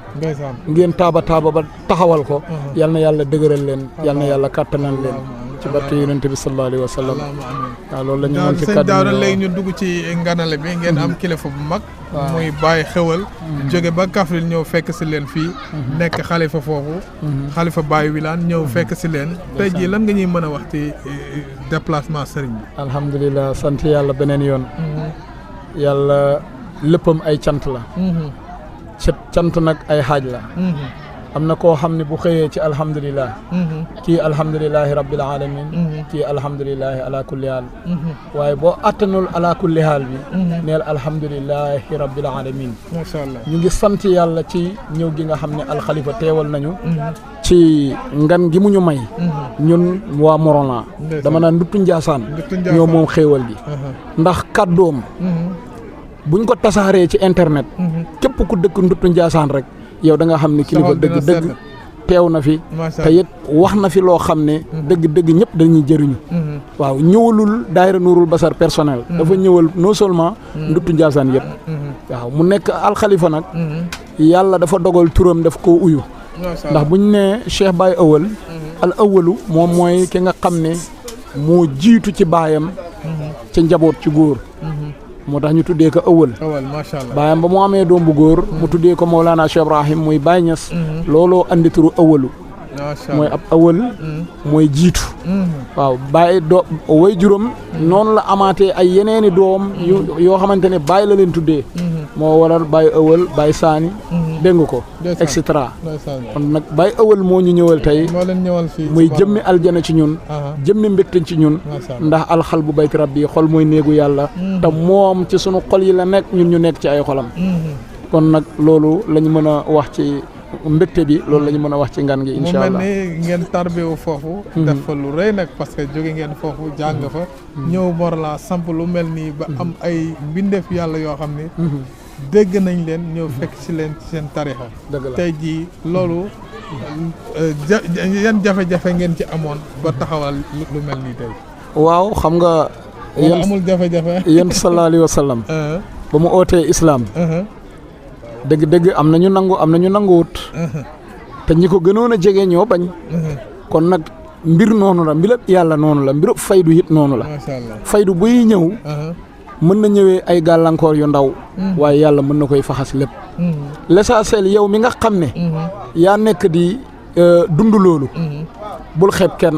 S8: ngeen taaba ba taxawal ko. yal na yàlla dëgëral leen yal na yàlla kàttanal leen. ci barke yonent bi sallallahu alayhi wa sallam. waaw loolu la ñu mën ci kàddu
S3: Daouda léegi ñu dugg ci nganale bi ngeen am kilifa bu mag. muy Baye Xewal. jóge ba Kaffrine ñëw fekk si leen fii. nekk xalifa foofu. xalifa Baye Wilane ñëw fekk si leen. tey jii lan nga ñuy mën a wax ci déplacement sëriñ bi.
S8: alhamdulilah sant yàlla beneen yoon. yàlla léppam ay cant la. cant nag ay xaaj la. am na koo xam ne bu xëyee ci alhamdulilah. kii alhamdulilahi rabbil alamin kii alhamdulilahi ala kulli haal. waaye boo attanul ala kulli haal bi. neel alhamdulilahi rabbil alamin.
S3: macha allah
S8: ñu ngi sant yàlla ci ñëw gi nga xam ne alxalifa teewal nañu. ci ngan gi mu ñu may. ñun waa Morolan. dama naan nduttu Njaasaan. ñoo moom xéewal gi. ndax kàddoom. buñ ko tasaaree ci internet. képp ku dëkk nduttu Njaasaan rek. yow da nga xam ne kilifa dëgg teew na fi te it wax na fi loo xam ne dëgg ñëpp dañuy jëriñu waaw ñëwalul daayira Nourou Bassar personnel dafa ñëwal non seulement nduttu Njaasaan yëpp waaw mu nekk alxalifa nag yàlla dafa dogal turam daf koo uyu ndax buñ ne Cheikh Baye Awal al awalu moom mooy ki nga xam ne moo jiitu ci baayam ca njaboot ci góor moo tax ñu tuddee ko ëwal
S3: macha allah
S8: baayam ba mu amee doom bu góor mu tuddee ko Mawlana Cheikh Ibrahim muy Baye Niass looloo andi turu ëwalu mooy ab ëwal mooy jiitu waaw Baye way juróom noonu la amaatee ay yeneeni doom yoo xamante ne Baye la leen tuddee moo waral Baye ëwal Baye saani dégg nga ko et cetera kon nag Baye ëwal moo ñu ñëwal tey muy jëmmi aljana ci ñun jëmmi mbégte ci ñun ndax alxal bu bayti rabbi xol mooy néegu yàlla te moom ci sunu xol yi la nekk ñun ñu nekk ci ay xolam kon nag loolu lañu mën a wax ci mbégte bi loolu la ñu mën a wax ci ngan gi incha allah
S3: mu mel ni ngeen tarbewu foofu def fa lu rëy nag parce que jóge ngeen foofu jàng fa ñëw Morolan samp lu mel nii ba am ay mbindeef yàlla yoo xam ne dégg nañ leen ñëw fekk ci leen ci seen tarixa tey jii loolu yan jafe-jafe ngeen ci amoon ba taxawal lu mel nii tey
S8: waaw xam nga
S3: yéen amul jafe-jafe
S8: yéen sallallahu alayhi wa sallam ba mu ootee islaam dëgg am nañu nangu am nañu nanguwut te ñi ko gënoon a jege ñoo bañ kon nag mbir noonu la mbir yàlla noonu la mbir faydu it noonu la faydu buy ñëw mën na ñëwee ay gàllankoor yu ndaw waaye yàlla mën na koy faxas lépp l'essentiel yow mi nga xam ne yaa nekk di dund loolu bul xeeb kenn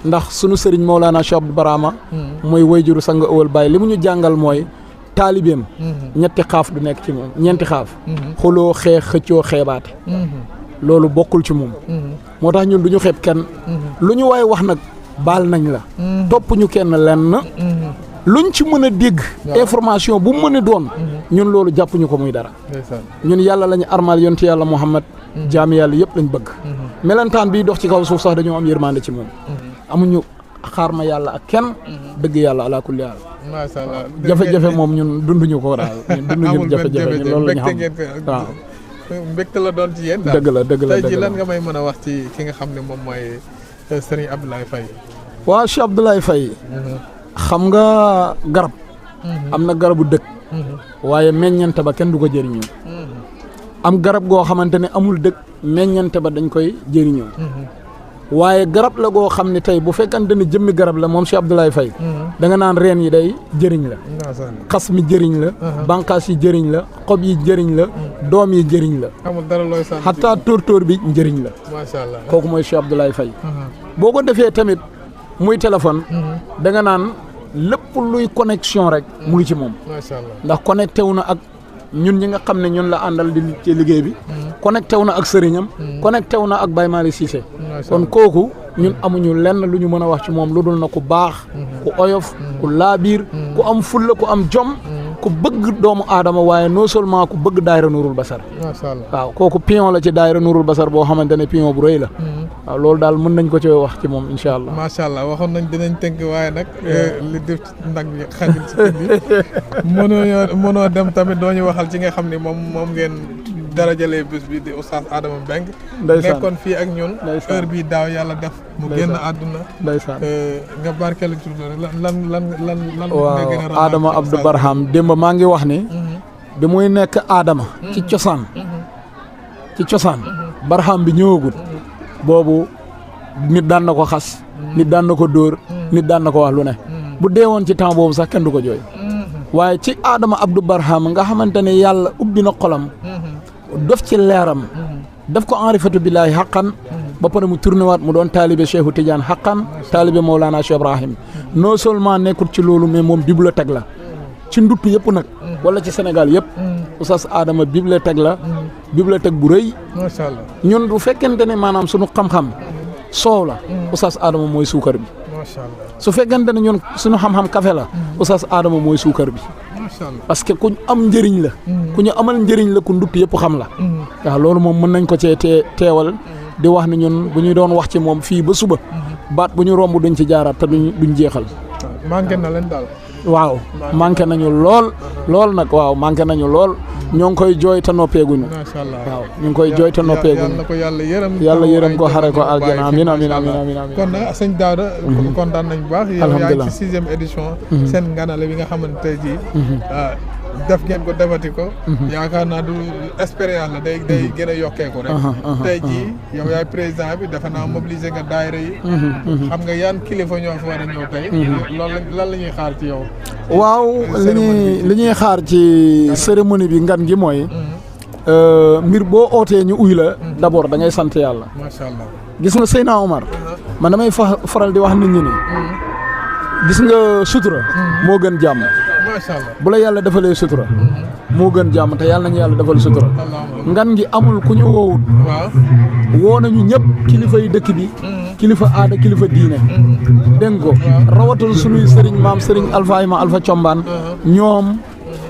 S8: ndax sunu sëriñ Mawlana Cheikh Abdou Barama mooy wayjuru sang ëwal Baye li mu ñu jàngal mooy taalibeem ñetti xaaf du nekk ci moom ñeenti xaaf xuloo xeex xëccoo xeebaate loolu bokkul ci moom moo tax ñun du ñu xeeb kenn lu ñu waay wax nag baal nañ la topp ñu kenn lenn luñ ci mën a dégg information bu mën a doon ñun loolu jàppuñu ko muy dara ñun yàlla lañu armal yonti yàlla Muhammad jaami yàlla yëpp lañ bëgg melentaan bii dox ci kaw suuf sax dañoo am yërmande ci moom amuñu xaar ma yàlla ak kenn dëgg yàlla ala kulli haal
S3: macha allah
S8: jafe-jafe moom ñun dunduñu ko daal ñun dunduñu jafe-jafe ñun loolu la ñu xam waaw
S3: mbégte la doon ci yéen.
S8: dëgg la dëgg la
S3: tey ji lan nga may mën a wax ci ki nga xam ne moom mooy Serigne Abdoulaye Faye.
S8: waaw Cheikh Abdoulaye Faye. xam nga garab. am na garabu dëkk. waaye meññante ba kenn du ko jëriñoo. am garab goo xamante ne amul dëkk meññante ba dañ koy jëriñoo. waaye garab la goo xam ne tey bu fekkante ne jëmmi garab la moom Cheikh Abdoulaye Faye da nga naan reen yi day jëriñ la xas mi jëriñ la bànqaas yi jëriñ la xob yi jëriñ la doom yi jëriñ la
S3: amul dara looy sànni
S8: xataa tóortóor bi njëriñ la
S3: macha allah
S8: kooku mooy Cheikh Abdoulaye Faye boo ko defee tamit muy téléphone da nga naan lépp luy connexion rek mu ngi ci moom
S3: macha allah
S8: ndax connecté wu na ak ñun ñi nga xam ne ñun la àndal di ci liggéey bi connecté wu na ak sëriñam connecté wu na ak Baye Malick Cissé kon kooku ñun amuñu lenn lu ñu mën a wax ci moom lu dul na ku baax ku oyof ku laabiir ku am fulla ku am jom ku bëgg doomu aadama waaye non seulement ku bëgg daayira Nuurul Basar
S3: macha allah
S8: waaw kooku pion la ci daayira Nuurul Basar boo xamante ne pion bu rëy la waaw loolu daal mën nañ ko ci wax ci moom incha allah
S3: macha allah waxoon nañ dinañ tënk waaye nag li def ci ndag bi xajul ci bi mënoo dem tamit doo ñu waxal ci nga xam ne moom ngeen darajalee bés bi di Oustaz Adama Mbengue nekkoon fii ak ñun heure bi daaw yàlla def mu génn àdduna
S8: ndeysaan
S3: nga barkeelu ci lan
S8: waaw Adama Abdou Barham démb maa ngi wax ni bi muy nekk Adama ci cosaan Barham bi ñëwagut boobu nit daan na ko xas nit daan na ko dóor nit daan na ko wax lu ne bu deewoon ci temps boobu sax kenn du ko jooy waaye ci Adama Abdou Barham nga xamante ne yàlla ubbi na xolam def ci leeram def ko enrifatu billaahi xaqan ba pare mu tourné waat mu doon taalibe Cheikhu Tidiane xaqan taalibe Mawlana Cheikh Ibrahim non seulement nekkul ci loolu mais moom bibliothèque la ci ndutt yëpp nag wala ci Sénégal yëpp Oustaz Adama bibliothèque la bibliothèque bu rëy
S3: macha allah
S8: ñun bu fekkente ne maanaam sunu xam-xam soow la Oustaz Adama mooy suukar bi
S3: macha allah
S8: su fekkente ne ñun sunu xam-xam café la Oustaz Adama mooy suukar bi parce que ku am njëriñ la ku ñu amal njëriñ la ku ndutt yëpp xam la waaw loolu moom mën nañ ko cee teewal di wax ne ñun bu ñu doon wax ci moom fii ba suba baat bu ñu romb duñ ci jaaraat te duñ jeexal
S3: manqué na leen daal
S8: waaw manqué nañu lool nag waaw manqué nañu lool ñoo ngi koy jooy te noppeeguñu
S3: macha allah
S8: waaw ñu ngi koy jooy te noppeeguñu
S3: yàlla ko
S8: yàlla yërëm ko xare ko aljana amiin amiin amiin
S3: kon nag sëñ Daouda kontaan nañ bu baax yow yaa ngi ci 6e édition seen nganale bi nga xamante tey jii def ngeen ko defati ko yaakaar naa du expérience la day gën a yokkeeku rek tey jii yow yaay président bi dafa naa mobiliser nga daayira yi xam nga yan kilifa ñoo fi war a ñëw tey loolu lan la ñuy xaar ci yow
S8: waaw li ñuy xaar ci cérémonie bi ngan gi mooy mbir boo ootee ñu uy la d'abord da ngay sant yàlla
S3: macha allah
S8: gis nga Seyna Omar man damay faral di wax nit ñi ni gis nga sutura moo gën jàmm
S3: macha allah
S8: bu la yàlla defalee sutura moo gën jàmm te yàlla nañu yàlla defal sutura ngan gi amul ku ñu woowut woo nañu ñëpp kilifa yi dëkk bi kilifa aada kilifa diine dégg ko rawatul suñuy sëriñ maam sëriñ Alpha Ima Alpha Combaan ñoom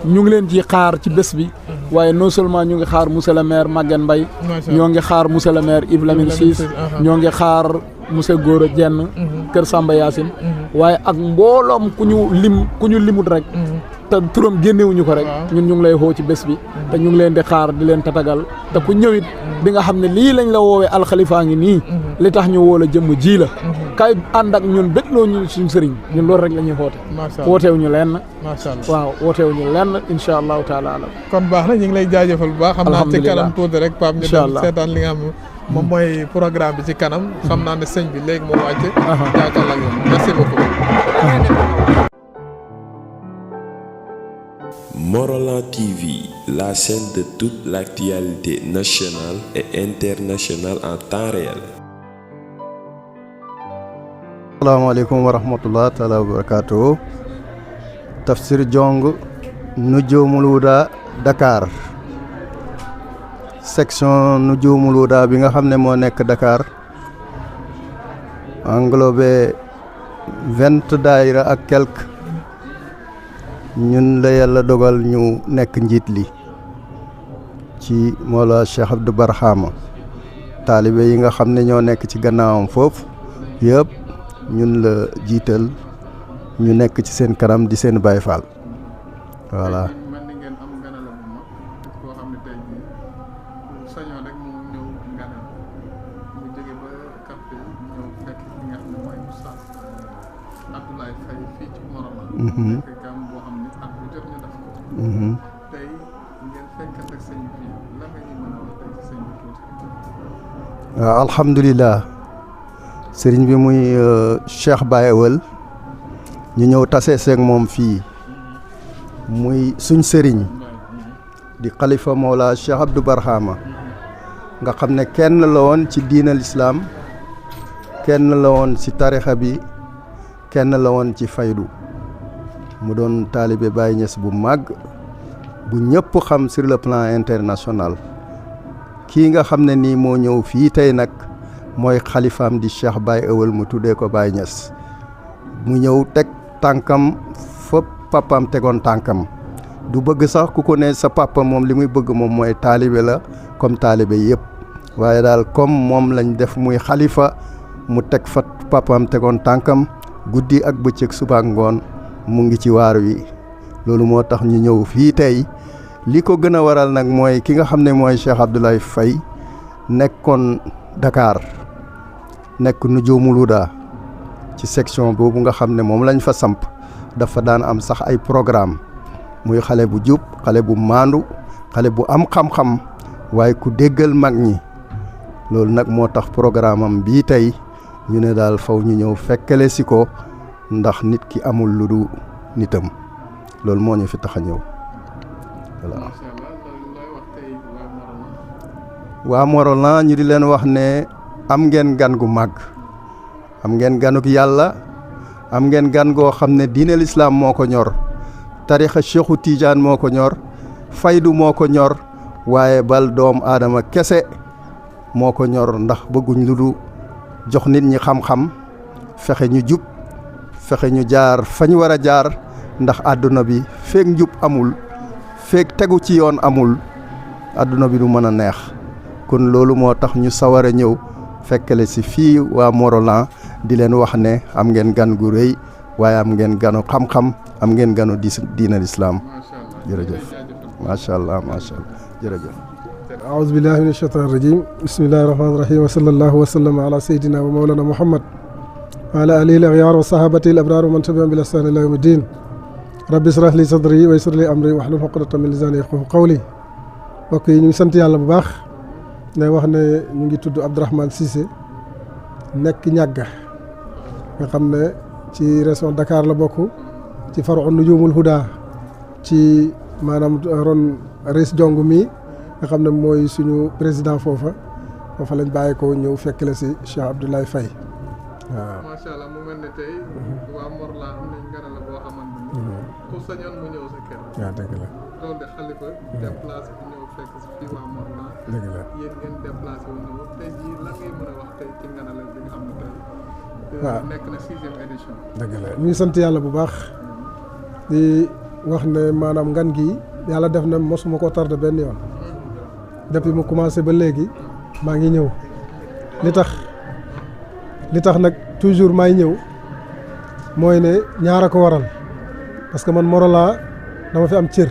S8: ñu ngi leen ci xaar ci bés bi waaye non seulement ñu ngi xaar monsieur le maire Maguette Mbaye ñoo ngi xaar monsieur le maire Yves Lamine Ciss ñoo ngi xaar monsieur Gora Dieng Kër Samba Yacine waaye ak mbooloom ku ñu limut rek te turam génnewuñu ko rek ñun ñu ngi lay xoo ci bés bi te ñu ngi leen di xaar di leen tatagal te ku ñëwit di nga xam ne lii lañ la woowee alxalifaa ngi nii li tax ñu woo la jëmm ji la kay ànd ak ñun bégloo ñu suñu sëriñ ñun loolu rek la ñuy xoote wooteewuñu lenn waaw wooteewuñu lenn insha allahu taala
S3: kon baax na ñu ngi lay jaajëfal bu baax xam naa ci kanam tuuti rek Pape ñu dem seetaan li nga xam moom mooy programme bi ci kanam xam naa ne sëñ bi léegi moo wàcc jàkkaarloo ak yow merci beaucoup
S1: Morolan TV, la chaîne de toute l'actualité nationale et internationale en temps réel.
S10: Assalamualaikum warahmatullahi taala wabarakatuh. Tafsir Jong Nujumul Huda Dakar. Section Nujumul Huda bi nga xamne mo nek Dakar. Englobé 20 daïra ak quelques. ñun la yàlla dogal ñu nekk njiit li ci Mawla Cheikh Abdou Barhama taalibe yi nga xam ne ñoo nekk ci gannaawam foofu yëpp ñun la jiital ñu nekk ci seen kanam di seen Baay Faal voilà
S3: nekk gàmm boo xam ne at bu jot ñu def ko. tey ngeen fekkat ak sëñ bi lan nga ñu mën a wax tey ci sëñ bi tuuti.
S10: waaw alhamdulilah sëriñ bi muy Cheikh Baye Ewel ñu ñëw tase seeg moom fii muy suñ sëriñ di xalifa Mawla Cheikh Abdou Barhama nga xam ne kenn la woon ci diinal islaam kenn la woon ci tarixa bi kenn la woon ci faydu mu doon taalibe Baye Niass bu màgg bu ñëpp xam sur le plan international kii nga xam ne nii moo ñëw fii tey nag mooy xalifaam di Cheikh Baye Ewel mu tuddee ko Baye Niass mu ñëw teg tànkam fa papaam tegoon tànkam du bëgg sax ku ko ne sa papa moom li muy bëgg moom mooy taalibe la comme taalibe yëpp waaye daal comme moom lañ def muy xalifa mu teg fa papaam tegoon tànkam guddi ak bëccëg suba ak ngoon mu ngi ci waar wi loolu moo tax ñu ñëw fii tey li ko gën a waral nag mooy ki nga xam ne mooy Cheikh Abdoulaye Faye nekkoon Dakar nekk Nujoomul Huda ci section boobu nga xam ne moom lañ fa samp dafa daan am sax ay programme muy xale bu jub xale bu maandu xale bu am xam-xam waaye ku déggal mag ñi loolu nag moo tax programme am bii tey ñu ne daal faw ñu ñëw fekkale si ko ndax nit ki amul lu du nitam loolu moo ñu fi tax a ñëw voilà. waa Morolan ñu di leen wax ne am ngeen gan gu màgg am ngeen ganuk yàlla am ngeen gan goo xam ne diineel islaam moo ko ñor tarixa Cheikhu Tidiane moo ko ñor faydu moo ko ñor waaye bal doom aadama kese moo ko ñor ndax bëgguñ lu du jox nit ñi xam-xam fexe ñu jub fexe ñu jaar fañ war a jaar ndax àdduna bi feek njub amul feek tegu ci yoon amul àdduna bi du mën a neex kon loolu moo tax ñu sawar a ñëw fekkale si fii waa Morolan di leen wax ne am ngeen gan gu rëy waaye am ngeen ganu xam-xam am ngeen ganu diinal islaam jërëjëf macha allah jërëjëf.
S11: aouzu billahi min ashaitan rajim bismillahi rahmani rahim wa sallallahu wa sallam ala sayyidina wa mawlana muhammad wa ala alihi al aghyar wa sahabati al abrar wa man tabi'ahum bil ihsan ila yawmi din rabbi israh li sadri wa yassir li amri wahlul uqdatan min lisani yafqahu qawli mbokk yi ñu ngi sant yàlla bu baax day wax ne ñu ngi tudd Abdourahmane Cissé nekk ñàgga nga xam ne ci région Dakar la bokk ci faru Nujoomul Huda ci maanaam ron Reis Jong mi nga xam ne mooy suñu président foofa lañ bàyyi ko ñëw fekk la si Cheikh Abdoulaye Faye waaw.
S3: macha allah mu mel ne tey waa Morolan am nañ gan la boo xamante ni ku sañoon mu ñëw sa kër.
S11: waaw dëgg la.
S3: loolu de xalifa déplacé bu ñëw fekk si fii waa Morolan.
S11: dëgg la
S3: yéen ngeen déplacé wu ñëw tey jii lan ngay mën a wax tey ci nganale bi nga xam ne tey.
S11: waaw
S3: nekk na 6e édition.
S11: dëgg la ñu ngi sant yàlla bu baax di wax ne maanaam ngan gi yàlla def na mosuma koo tardé benn yoon depuis mu commencé ba léegi maa ngi ñëw li tax nag toujours may ñëw mooy ne ñaar a ko waral parce que man Morolan dama fi am cër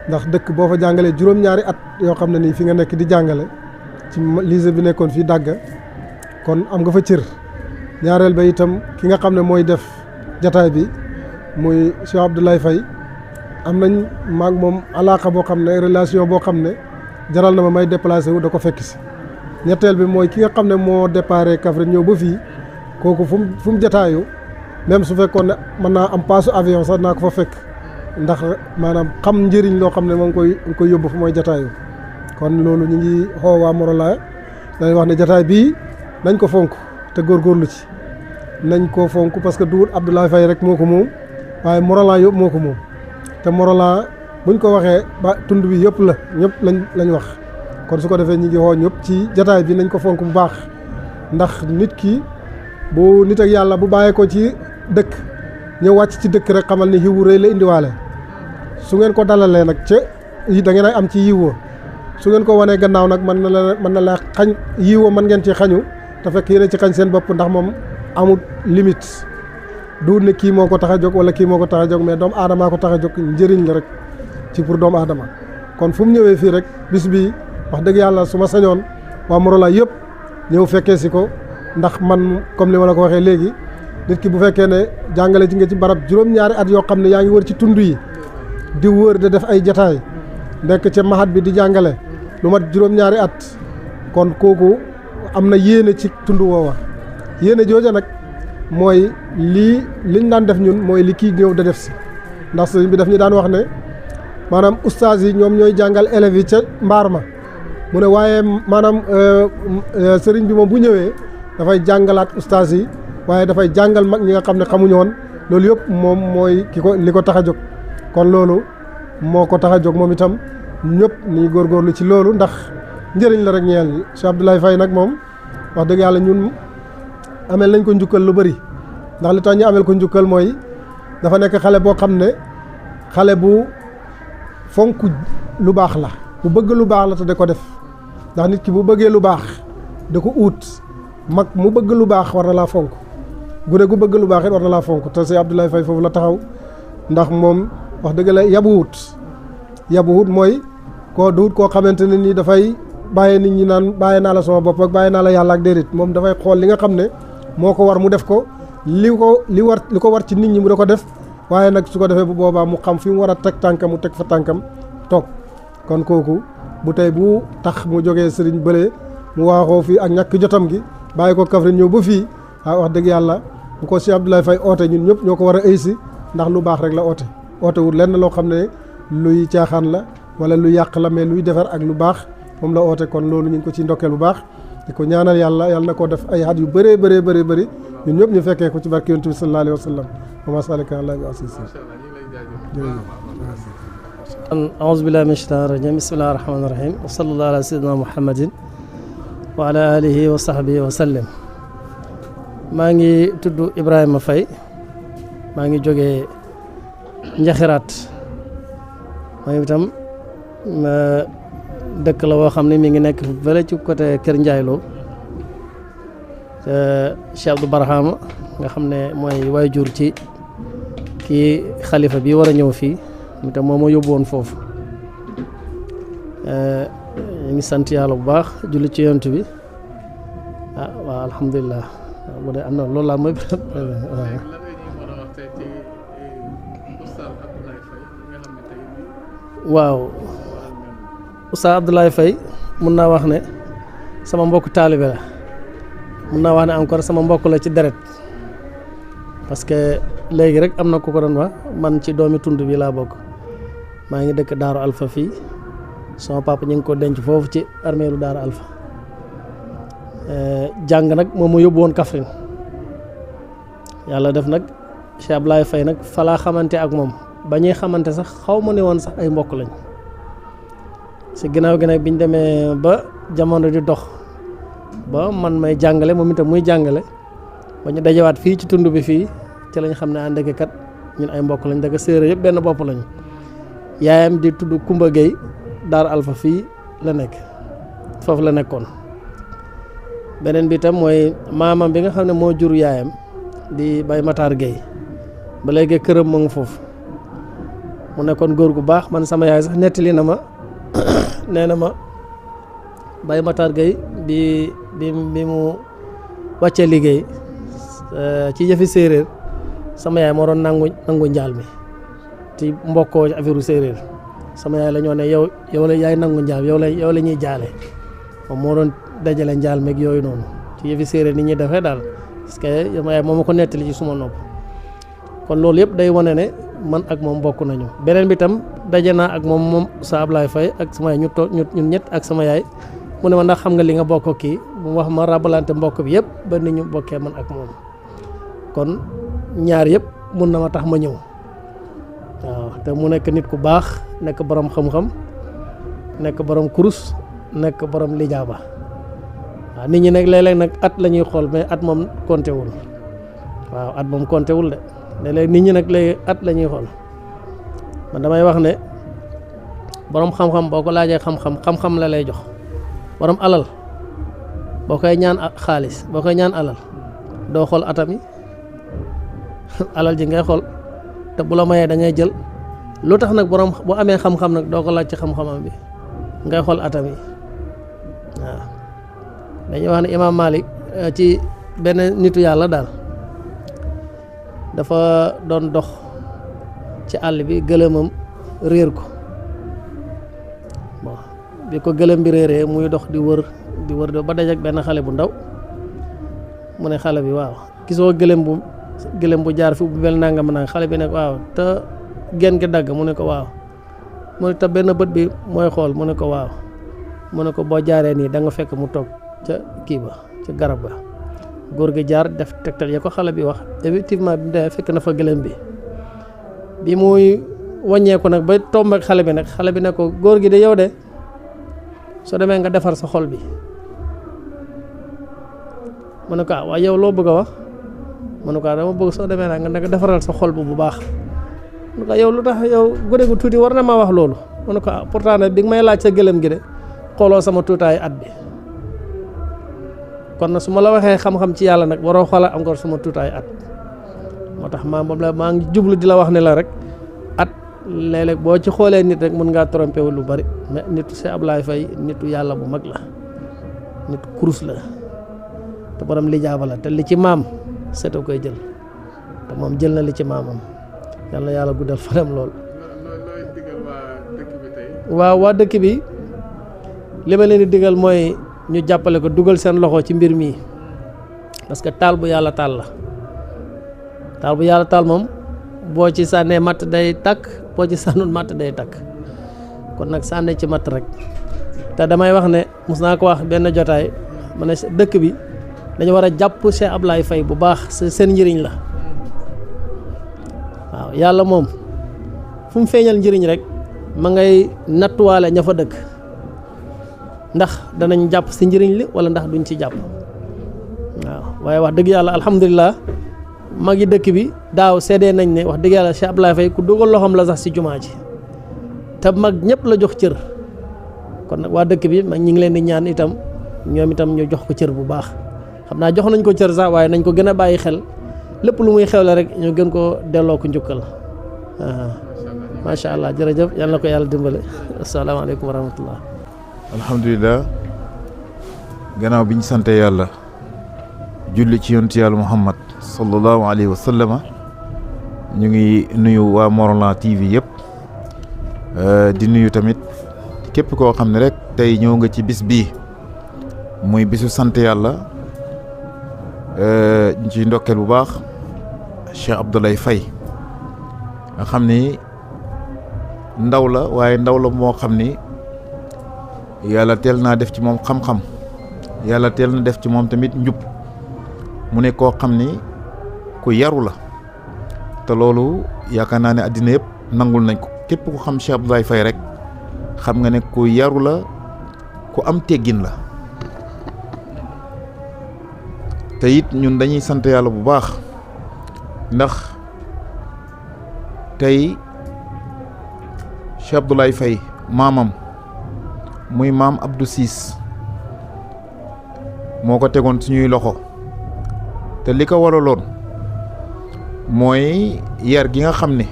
S11: ndax dëkk boo fa jàngalee juróom-ñaari at yoo xam ne nii fi nga nekk di jàngale ci lycée bi nekkoon fii Dagga kon am nga fa cër ñaareel ba itam ki nga xam ne mooy def jataay bi muy Cheikh Abdoulaye Faye am nañ maag moom alaaka boo xam ne relation boo xam ne jaral na ma may déplacé wu da ko fekk si ñetteel bi mooy ki nga xam ne moo déparé Kaffrine ñëw ba fii kooku fu mu jataayu même su fekkoon ne mën naa am paasu avion sax naa ko fa fekk ndax maanaam xam njëriñ loo xam ne moo ngi koy yóbbu fu mooy jataayu kon loolu ñu ngi xoo waa Morolan dañ wax ne jataay bii nañ ko fonk te góorgóorlu ci nañ ko fonk parce que duwul Abdoulaye Faye rek moo ko moom waaye Morolan yëpp moo ko moom te Morolan buñ ko waxee ba tund bi yëpp la ñëpp lañ wax kon su ko defee ñi ngi xoo ñëpp ci jataay bi nañ ko fonk bu baax ndax nit ki bu nit ak yàlla bu bàyyee ko ci dëkk ñëw wàcc ci dëkk rek xamal ni yiwu rëy la indiwaale su ngeen ko dalalee nag ca da ngeen ay am ci yiwoo su ngeen ko wanee gannaaw nag mën na la xañ yiwoo mën ngeen ci xañu te fekk yéen ci xañ seen bopp ndax moom amul limite du ne kii moo ko tax a jóg wala kii moo ko tax a jóg mais doomu aadamaa ko tax a jóg njëriñ la rek ci pour doomu aadama kon fu mu ñëwee fii rek bis bi wax dëgg yàlla su ma sañoon waa Morolan yëpp ñëw fekkee si ko ndax man comme li ma la ko waxee léegi nit ki bu fekkee ne jàngale ci nga ci barab juróom-ñaari at yoo xam ne yaa ngi wër ci tund yi di wër di def ay jataay nekk ca mahat bi di jàngale lu mat juróom-ñaari at kon kooku am na yéene ci tund woowa yéene jooja nag mooy liñ daan def ñun mooy li kii ñëw da def si ndax sëriñ bi daf ñu daan wax ne maanaam ustaas yi ñoom ñooy jàngal élèves yi ca mbaar ma mu ne waaye maanaam sëriñ bi moom bu ñëwee dafay jàngalaat ustaas yi waaye dafay jàngal mag ñi nga xam ne xamuñu woon loolu yëpp moom mooy li ko tax a jóg kon loolu moo ko tax a jóg moom itam ñëpp ni góorgóorlu ci loolu ndax njëriñ la rek ñeel ñi Cheikh Abdoulaye Faye nag moom wax dëgg yàlla ñun amel nañ ko njukkal lu bëri ndax li tax ñu amel ko njukkal mooy dafa nekk xale boo xam ne xale bu fonk lu baax la bu bëgg lu baax la te da ko def ndax nit ki bu bëggee lu baax da ko uut mag mu bëgg lu baax war na laa fonk gune gu bëgg lu baax it war na laa fonk te Cheikh Abdoulaye Faye foofu la taxaw ndax moom wax dëgg la yabuwut mooy koo duut koo xamante ne nii dafay bàyyi nit ñi naan bàyyi naa la sama bopp ak bàyyi naa la yàlla ak déedéet moom dafay xool li nga xam ne moo ko war mu def ko li ko war ci nit ñi mu da ko def waaye nag su ko defee bu boobaa mu xam fi mu war a teg tànkam mu teg fa tànkam toog kon kooku bu tey bu tax mu jógee sëriñ bële mu waaxoo fii ak ñàkk jotam gi bàyyi ko Kaffrine ñëw ba fii wax dëgg yàlla bu ko Cheikh Abdoulaye Faye oote ñun ñëpp ñoo ko war a aysi ndax lu baax rek la oote wut lenn loo xam ne luy caaxaan la wala lu yàq la mais luy defar ak lu baax moom la oote kon loolu ñu ngi ko ci ndokkeel bu baax di ko ñaanal yàlla na koo def ay at yu bëree bëri ñun ñëpp ñu fekkee ko ci barke yonent bi sallallahu alayhi wa sallam wa ma salika ala bi asis
S12: aouzu billahi min shaytaani rajim bismillahi rahmaani rahim wa sallallahu ala sayyidina muhammadin wa ala alihi wa sahbihi wa sallam maa ngi tudd Ibrahima Faye maa ngi jógee Njaxiraat mooy itam dëkk la woo xam ne mi ngi nekk fële ci côté Kër Njaayloo Cheikh Abdou Barhama nga xam ne mooy waajur ci kii xalifa bi war a ñëw fii itam moo ma yóbbu woon foofu ñu ngi sant yàlla bu baax julli ci yonent bi waaw alhamdulilah bu dee am na loolu laa mooy waaw Oustaz Abdoulaye Faye mun naa wax ne sama mbokk taalibe la mun naa wax ne encore sama mbokk la ci deret parce que léegi rek am na ku ko doon wax man ci doomi tund bi laa bokk maa ngi dëkk Daaru Alpha fii sama papa ñu ngi ko denc foofu ci armeelu Daaru Alpha jàng nag moom mu yóbbu woon Kaffrine yàlla def nag Cheikh Abdoulaye Faye nag fa laa xamante ak moom ba ñuy xamante sax xaw ma ne woon sax ay mbokk lañ si ginnaaw gi nag biñ demee ba jamono di dox ba man may jàngale moom itam muy jàngale ba ñu dajewaat fii ci tund bi fii ci lañ xam ne àndeke kat ñun ay mbokk lañ dëkk séeréer yëpp benn bopp lañu yaayam di tudd Kumba Gueye Daaru Alpha fii la nekk foofu la nekkoon beneen bi itam mooy maamam bi nga xam ne moo jur yaayam di Baye Matar Gueye ba léegi këram mu ngi foofu mu nekkoon góor gu baax man sama yaay sax nettali na ma nee na ma Baye Matar Gueye bi mu wàccee liggéey ci yëfi séeréer sama yaay moo doon nangu njaal mi ci mbokkoo affaire séeréer sama yaay la ñoo ne yow la yaay nangu njaal yow la ñuy jaale moom moo doon dajale njaal meeg yooyu noonu ci yëfi séeréer ni ñuy defee daal parce que sama yaay moo ma ko nettali ci suma nopp kon loolu yëpp day wane ne man ak moom bokk nañu beneen bi tam daje naa ak moom Oustaz Abdoulaye Faye ak sama yaay ñun ñett ak sama yaay mu ne ma ndax xam nga li nga bokk kii mu wax ma rabalante mbokk bi yëpp ba ni ñu bokkee man ak moom kon ñaar yëpp mun na ma tax ma ñëw waaw te mu nekk nit ku baax nekk borom xam-xam nekk borom kurus nekk borom lijaaba waaw nit ñi nag léeg-léeg nag at la ñuy xool mais at moom compté wul waaw at moom compté wul de léeg-léeg nit ñi nag léegi at la ñuy xool man damay wax ne borom xam-xam boo ko laajee xam-xam la lay jox borom alal boo koy ñaan xaalis boo koy ñaan alal doo xool atami alal ji ngay xool te bu la mayee da ngay jël lu tax nag borom bu amee xam-xam nag doo ko laaj ci xam-xamam bi ngay xool atami waaw dañuy wax ne Imam Malik ci benn nitu yàlla daal dafa doon dox ci àll bi gëlëmam réer ko bon bi ko gëlëm bi réeree muy dox di wër ba daj ak benn xale bu ndaw mu ne xale bi waaw gisoo gëlëm bu jaar fi bu mel nangam nag xale bi ne waaw te genn gi dagg mu ne ko waaw mu ne te benn bët bi mooy xool mu ne ko waaw mu ne ko boo jaaree nii da nga fekk mu toog ca kii ba ca garab ba góor gi jaar def tegtal ya ko xale bi wax effectivement bi mu demee fekk na fa gëlëm bi muy wàññeeku nag ba tomb ak xale bi nag xale bi ne ko góor gi de yow de soo demee nga defar sa xol bi mu ne ko waaye yow loo bëgg a wax mu ne ko dama bëgg soo demee nag nga defaral sa xol bu baax mu ne ko yow lu tax yow gone gu tuuti war na maa wax loolu mu ne ko pourtant nag bi nga may laaj sa gëlëm gi de xooloo sama tuutaayu at bi kon nag su ma la waxee xam-xam ci yàlla nag waroo xoolal encore sama tuutaayu at moo tax maa ngi jublu di la wax ne la rek at léeg-léeg boo ci xoolee nit rek mën ngaa trompé wu lu bari mais nitu Cheikh Abdoulaye Faye nitu yàlla bu mag la nit kurus la te borom lijaaba la te li ci maam seetoo koy jël te moom jël na li ci maamam yal na yàlla guddal fanam lool. waaw waa dëkk bi li ma leen di digal mooy ñu jàppale ko dugal seen loxo ci mbir mi parce que taal bu yàlla taal la taal bu yàlla taal moom boo ci sànnee matt day takk boo ci sànnul matt day takk kon nag sànne ci matt rek te damay wax ne mos naa ko wax benn jotaay ma ne dëkk bi dañu war a jàpp Cheikh Abdoulaye Faye bu baax seen njëriñ la waaw yàlla moom fu mu feeñal njëriñ rek ma ngay nattuwaale ña fa dëkk ndax danañ jàpp si njëriñ li wala ndax duñ ci jàpp waaw waaye wax dëgg yàlla alhamdulilah magi dëkk bi daaw seedee nañ ne wax dëgg yàlla Cheikh Abdoulaye Faye ku dugal loxoom la sax si jumaa ji te mag ñëpp la jox cër kon nag waa dëkk bi mag ñi ngi leen di ñaan itam ñoom itam ñu jox ko cër bu baax xam naa jox nañ ko cër sax waaye nañ ko gën a bàyyi xel lépp lu muy xewle rek ñu gën ko delloo ko njukkal macha allah jërëjëf yal na ko yàlla dimbale asalaamaaleykum wa rahmatullah.
S13: alhamdulilah gannaaw bi ñu sante yàlla julli ci yonent yàlla muhammad sallallahu alayhi wa sallama ñu ngi nuyu waa Morolan TV yëpp di nuyu tamit képp koo xam ne rek tey ñëw nga ci bis bii muy bisu sant yàlla ñu ciy ndokkeel bu baax Cheikh Abdoulaye Faye nga xam ni ndaw la waaye ndaw la moo xam ni yàlla teel naa def ci moom xam-xam yàlla teel na def ci moom tamit njub mu ne koo xam ni ku yaru la te loolu yaakaar naa ne àddina yëpp nangul nañ ko képp ku xam Cheikh Abdoulaye Faye rek xam nga ne ku yaru la ku am teggin la te it ñun dañuy sant yàlla bu baax ndax tey Cheikh Abdoulaye Faye maamam muy maam Abdou Ciss moo ko tegoon suñuy loxo te li ko waraloon mooy yar gi nga xam ne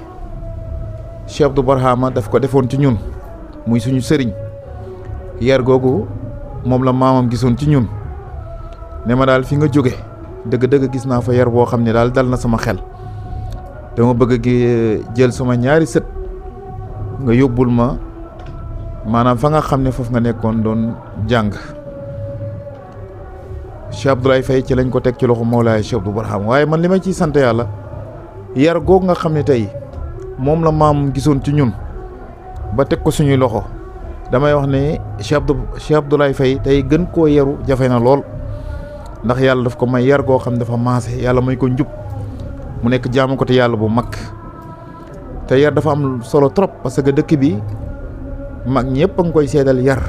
S13: Cheikh Abdou Barhama daf ko defoon ci ñun muy suñu sëriñ yar googu moom la maamam gisoon ci ñun ne ma daal fi nga jóge dëgg-dëgg gis naa fa yar boo xam ne daal dal na sama xel dama bëgg gi jël sama ñaari sët nga yóbbul ma maanaam fa nga xam ne foofu nga nekkoon doon jàng Cheikh Abdoulaye Faye ci lañ ko teg ci loxo Mawlaay Cheikh Abdou Barham waaye man li ma ciy sant yàlla yar googu nga xam ne tey moom la maam gisoon ci ñun ba teg ko suñuy loxo damay wax ne Cheikh Abdoulaye Faye tey gën koo yaru jafe na lool ndax yàlla daf ko may yar goo xam dafa maase yàlla may ko njub mu nekk jaamu ko te yàlla bu mag te yar dafa am solo trop parce que dëkk bi mag ñëpp a ngi koy seedal yar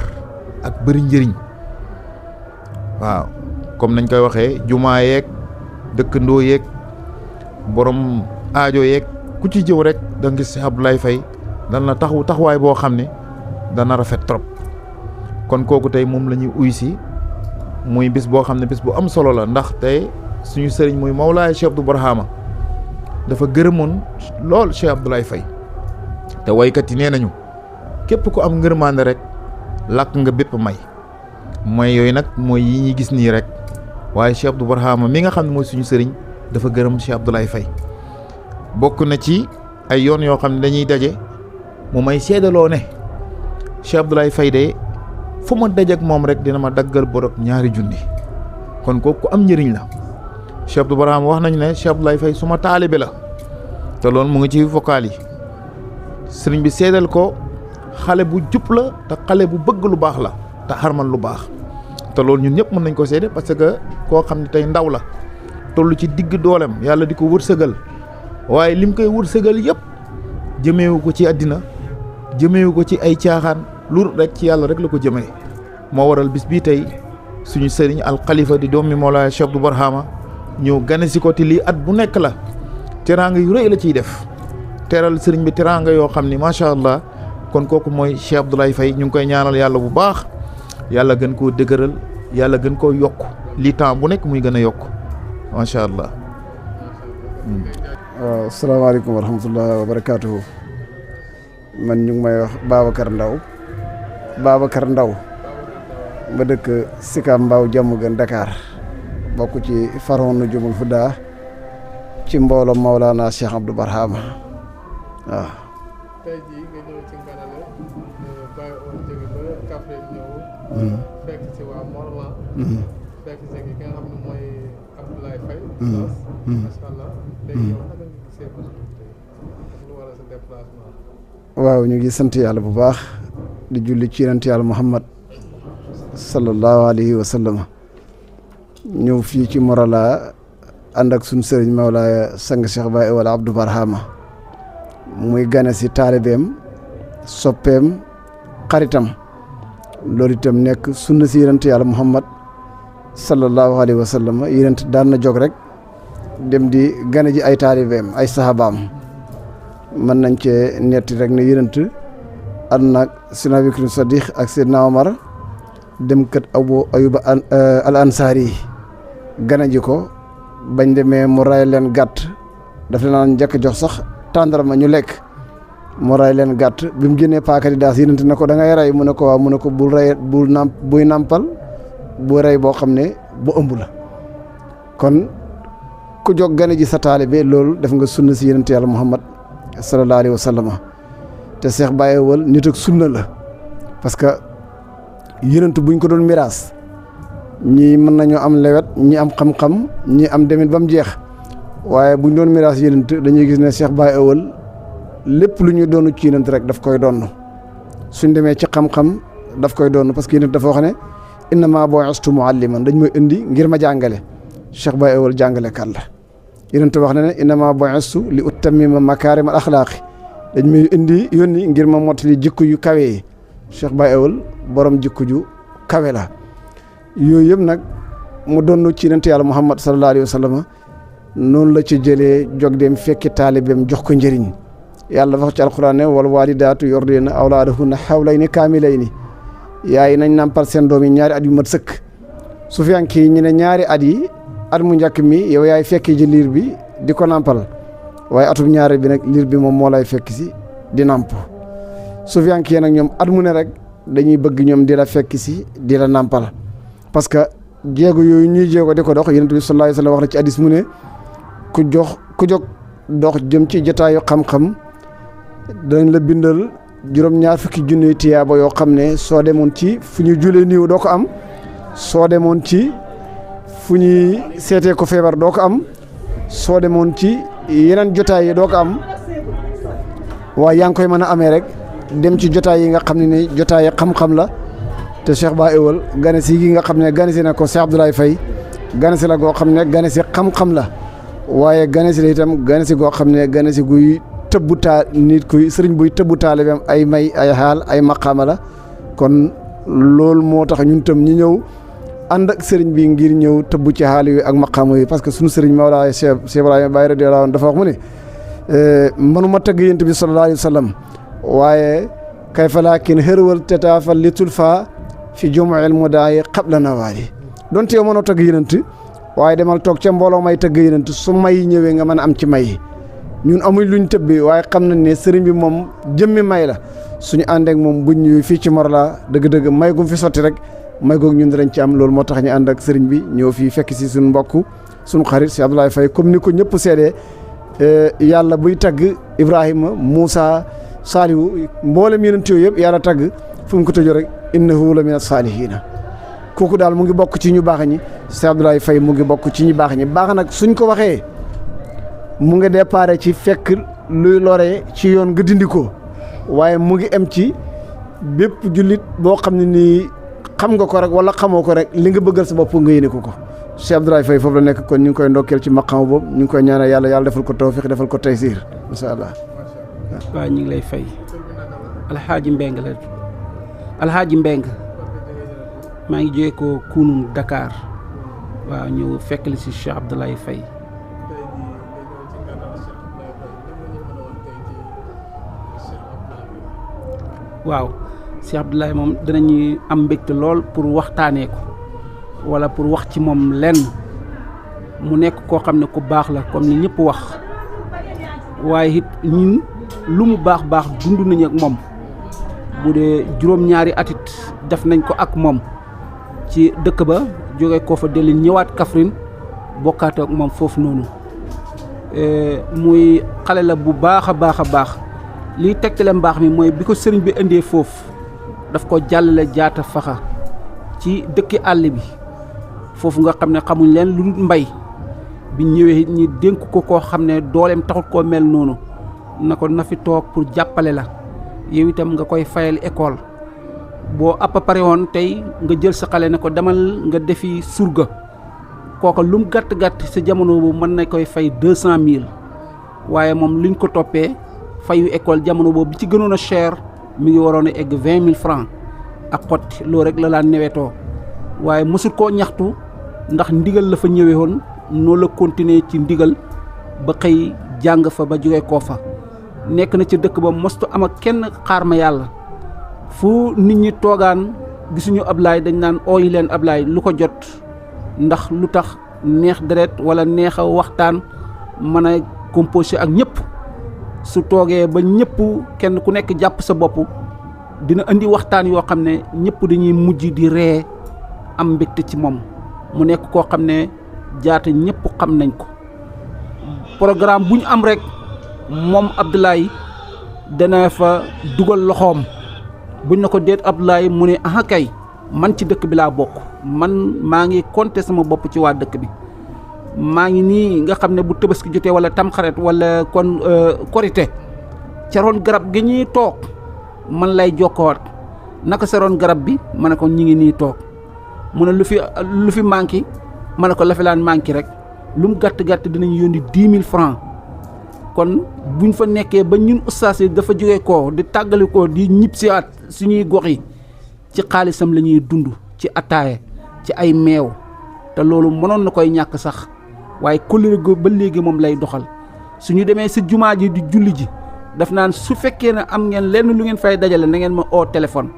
S13: ak bëri njëriñ waaw comme nañ koy waxee jumaa yeeg dëkkandoo yeeg borom aajo yeeg ku ci jëw rek da nga gis Abdoulaye Faye dana taxawaay boo xam ne dana rafet trop kon kooku tey moom la ñuy uy si muy bis boo xam ne bis bu am solo la ndax tey suñu sëriñ muy Mawlaay Cheikh Abdou Barhama dafa gërëmoon lool Cheikh Abdoulaye Faye te waykat yi nee nañu képp ku am ngërmaande rek làkk nga bépp may yooyu nag mooy yi ñuy gis nii rek waaye Cheikh Abdou Barhama mi nga xam ne mooy suñu sëriñ dafa gërëm Cheikh Abdoulaye Faye bokk na ci ay yoon yoo xam ne dañuy daje mu may seedaloo ne Cheikh Abdoulaye Faye de fu ma dajeek moom rek dina ma daggal borog 2 junni kon kooku am njëriñ la. Cheikh Abdou Barham wax nañu ne Cheikh Abdoulaye Faye suma taalibe la te loolu mu ngi ci vocal yi sëriñ bi seedal ko xale bu jub la te xale bu bëgg lu baax la te xarmal lu baax te loolu ñun ñëpp mën nañ ko seede parce que koo xam ne tey ndaw la toll ci digg doolem yàlla di ko wërsëgal waaye lim koy wërsëgal yëpp jëmeewu ko ci àddina jëmeewu ko ci ay caaxaan lu rek ci yàlla rek la ko jëmee moo waral bis bii tey suñu sëriñ alxalifa di doomi Mawlaaya Cheikh Abdou Barhama ñëw gane si ko te lii at bu nekk la teraanga yu rëy la ciy def teral sëriñ bi teraanga yoo xam ni macha allah kon kooku mooy Cheikh Abdoulaye Faye ñu ngi koy ñaanal yàlla bu baax yàlla gën koo dëgëral yàlla gën koo yokk lii temps bu nekk muy gën a yokk macha allah.
S14: waaw asalaamaaleykum wa rahmatulah wa barakaatuhu man ñu ngi may wax Babacar Ndaw ma dëkk Sicap Mbao Diamaguène Dakar bokk ci Faron Nujumul Huda ci mbooloo Mawlana Cheikh Abdou Barhama waaw.
S3: tey jii nga ñëw ci Nganale bàyyi woon jóge ba Kaffrine ñëw. fekk ci waa Morolan. fekk ci ki nga xam ne mooy Abdoulaye Faye. macha allah léegi yow naka nga gisee ba lu waral sa déplacement.
S14: waaw ñu ngi sant yàlla bu baax di julli ci yonent yàlla Muhammad sallallahu alayhi wa sallam ñëw fii ci Morolan ànd ak suñu sëriñ Mawlaaya sang Cheikh Baye wala Abdou Barhama muy gane si taalibeem soppeem xaritam loolu itam nekk sunna si yonent yàlla Muhammad sallallahu alayhi wa sallam yonent daan na jóg rek dem di gane ji ay taalibeem ay sahabaam mën nañ cee netti rek ne yonent ànd nag Seydina Abubakar Sadiq ak Seydina Omar dem kët Abu Ayuba al Ansari gane ji ko bañ demee mu ray leen gàtt daf leen naan njëkk jox sax tàndarma ñu lekk mu ray leen gàtt bi mu génnee paaka di daas yonent na ko da ngay rey mu ne ko waaw mu ne ko bul rey buy nàmpal bu rey boo xam ne bu ëmb la kon ku jóg gane ji sa taalibe loolu def nga sunna si yonent yàlla Muhammad sallallahu alayhi wa sallam te Cheikh Baye Wal nit ak sunna la parce que yonent buñ ko doon miraas ñii mën nañoo am lewet ñi am xam-xam ñi am demit ba mu jeex waaye buñ doon miraas yonent dañuy gis ne Cheikh Baye Wal lépp lu ñu doonu ci yonent rek daf koy donn suñ demee ci xam-xam daf koy donn parce que yonent dafa wax ne innama bu'istu mu'alliman dañ may indi ngir ma jàngale Cheikh Baye Wal jàngalekat la yonent wax na ne innama bu'istu li utammima makarim al axlaaqi dañ may indi yónni ngir ma mottali jikko yu kawe yi Cheikh Baye Wal borom jikko ju kawe la yooyu yëpp nag mu doon ci yonent yàlla Muhammad sallallahu alayhi wa sallam noonu la ci jëlee jóg dem fekki taalibeem jox ko njëriñ yàlla wax ci alquran ne wal walidaatu yurdina awlaadahunna hawlayni kaamilayni yaay nañ nàmpal seen doom yi 2 at yu mat sëkk su fiyanki ñu ne 2 at yi at mu njëkk mi yow yaay fekki ji liir bi di ko nàmpal waaye atum ñaare bi nag liir bi moom moo lay fekk si di nàmp su fiyanki nag ñoom at mu ne rek dañuy bëgg ñoom di la fekk si di la nàmpal parce que jéego yooyu ñuy jéego di ko dox yonent bi sallallahu alayhi wa sallam wax na ci hadis mu ne ku jóg dox jëm ci jotaayu xam-xam dañ la bindal 2 fukki junni tiyaaba yoo xam ne soo demoon ci fu ñu julee niiw doo ko am soo demoon ci fu ñuy seetee ko feebar doo ko am soo demoon ci yeneen jotaay yi doo ko am waaye yaa ngi koy mën a amee rek dem ci jotaay yi nga xam ne ni jotaay xam-xam la te Cheikh Baye Wal gane si gi nga xam ne gane si na ko Cheikh Abdoulaye Faye gane si la goo xam ne gane si xam-xam la waaye gane si la itam gane si goo xam ne gane si guy tëbbu taa nit kuy sëriñ buy tëbbu taalibeem ay may ay xaal ay maqaama la kon loolu moo tax ñun tam ñi ñëw ànd ak sëriñ bi ngir ñëw tëbbu ci xaal yooyu ak maqaama yooyu parce que suñu sëriñ Mawlaaya Cheikh Ibrahima Baye radiyallahu anhu dafa wax mu ne mënuma tëgg yonent bi sallallahu alayhi wa sallam waaye kayfa laakin xërwal tetaafal li tulfa fi jumu'il mudaayi qabla nawaali donte yow mënoo tëgg yonent waaye demal toog ca mbooloo may tëgg yonent su may ñëwee nga mën a am ci may ñun amuñ luñ tëbbee waaye xam nañ ne sëriñ bi moom jëmmi may la suñu ànd ak moom buñ ñëwee fii ci Morolan dëgg-dëgg may gum fi sotti rek may goog ñun dinañ ci am loolu moo tax ñu ànd ak sëriñ bi ñëw fii fekk si suñu mbokk suñu xarit si Abdoulaye Faye comme ni ko ñëpp seedee yàlla buy tagg Ibrahima Moussa Salihu mboolem yonent yooyu yëpp yàlla tagg fu mu ko tëjoo rek innahu la mina saalihiina kooku daal mu ngi bokk ci ñu baax ñi Cheikh Abdoulaye Faye mu ngi bokk ci ñu baax ñi baax nag suñ ko waxee mu ngi déparé ci fekk luy lore ci yoon nga dindi ko waaye mu ngi am ci bépp jullit boo xam ne nii xam nga ko rek wala xamoo ko rek li nga bëggal sa bopp nga yéene ko Cheikh Abdoulaye Faye foofu la nekk kon ñu ngi koy ndokkeel ci maqam boobu ñu ngi koy ñaanal yàlla defal ko tawfiq defal ko taysiir insha allah.
S15: waaw ñu ngi lay fay Alxaaji Mbeng la Alxaaji Mbeng maa ngi jógee ko Kounoune Dakar waaw ñëw fekk li si Cheikh Abdoulaye Faye. waaw Cheikh Abdoulaye moom dinañuy am mbégte lool pour waxtaanee ko wala pour wax ci moom lenn mu nekk koo xam ne ku baax la comme ni ñëpp wax waaye it ñun lu mu baax baax dund nañu ak moom bu dee juróom-ñaari atit def nañ ko ak moom ci dëkk ba jóge ko fa dellu ñëwaat Kaffrine bokkaat ak moom foofu noonu muy xale la bu baax a baax a baax liy tegtale mbaax mi mooy bi ko sëriñ bi indee foofu daf ko jàllale jaata faxa ci dëkki àll bi foofu nga xam ne xamuñ leen lu mbay bi ñëwee ñi dénk ko koo xam ne dooleem taxut koo mel noonu na ko na fi toog pour jàppale la yow itam nga koy fayal école boo appa pare woon tey nga jël sa xale ne ko demal nga defi surga kooka lum gàtt-gàtt sa jamono boobu mën na koy fay 200 000 waaye moom luñ ko toppee fayu école jamono boobu bi ci gënoon a cher mi ngi waroon a egg 20 000 francs ak xotti loolu rek la laan newetoo waaye mësul koo ñaxtu ndax ndigal la fa ñëwee woon noonu la continuer ci ndigal ba xëy jàng fa ba jóge koo fa nekk na ci dëkk ba mostu am ak kenn xaar ma yàlla fu nit ñi toogaan gisuñu Ablaye dañ naan ooyi leen Ablaye lu ko jot ndax lu tax neex deret wala neex a waxtaan mën a composé ak ñëpp su toogee ba ñëpp kenn ku nekk jàpp sa bopp dina indi waxtaan yoo xam ne ñëpp dañuy mujj di ree am mbégte ci moom mu nekk koo xam ne jaata ñëpp xam nañ ko programme bu ñu am rek moom Abdoulaye dana fa dugal loxoom buñ na ko déet Abdoulaye mu ne aha kay man ci dëkk bi laa bokk man maa ngi compter sama bopp ci waa dëkk bi maa ngi nii nga xam ne bu Tabaski jotee wala tamxarit wala kon korite ca roon garab gi ñuy toog man lay jokkoot naka sa roon garab bi ma ne ko ñi ngi nii toog mu ne lu fi manqué ma ne ko la fi laan manqué rek lu mu gàtt-gàtt dinañ yónni 10 000 francs kon buñ fa nekkee ba ñun ustaas yi dafa jóge koo di tàggali ko di ñib si at suñuy gox yi ci xaalisam la ñuy dund ci attaaye ci ay meew te loolu mënoon na koy ñàkk sax waaye kóllëre go ba léegi moom lay doxal suñu demee si jumaa ji di julli ji daf naan su fekkee ne am ngeen lenn lu ngeen fay dajale na ngeen ma oo téléphone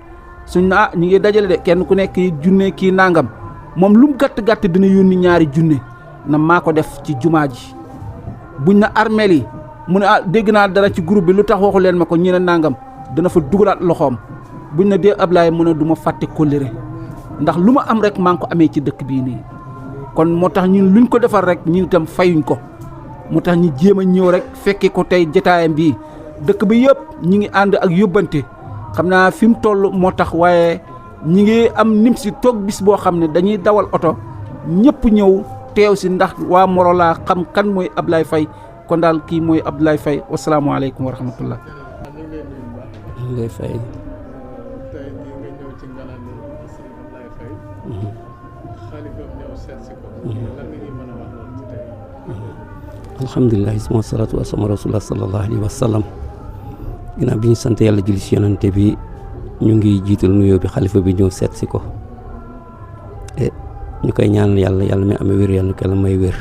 S15: suñ na ñu ngi dajale de kenn ku nekk junne kii nangam moom lu mu gàtt-gàtt dina yónni 2 junne na maa ko def ci jumaa ji buñ na armeel yi mu ne dégg naa dara ci groupe bi lu tax waxu leen ma ko ñu ne nangam dana fa dugalaat loxoom buñ na dee Ablaye mu ne du ma fàtte kóllëre ndax lu ma am rek maa ngi ko amee ci dëkk bii nii kon moo tax ñun luñ ko defal rek ñun itam fayuñ ko moo tax ñu jéem a ñëw rek fekke ko tey jotaayam bii dëkk bi yëpp ñi ngi ànd ak yóbbante xam naa fi mu toll moo tax waaye ñi ngi am nim si toog bis boo xam ne dañuy dawal oto ñëpp ñëw teew si ndax waa Morola xam kan mooy Ablaye Faye kon daal kii mooy Abdoulaye Faye wasalaamaaleykum wa rahmatullah.
S16: ñu ngi lay fay. alhamdulilah wa salaatu wa salaam rasulullah sallallahu alayhi wa sallam ginnaaw bi ñu sant yàlla julli si yonante bi ñu ngi jiital nuyoo bi xalifa bi ñëw seet si ko ñu koy ñaanal yàlla mi amee wér yàlla na ko yàlla may wér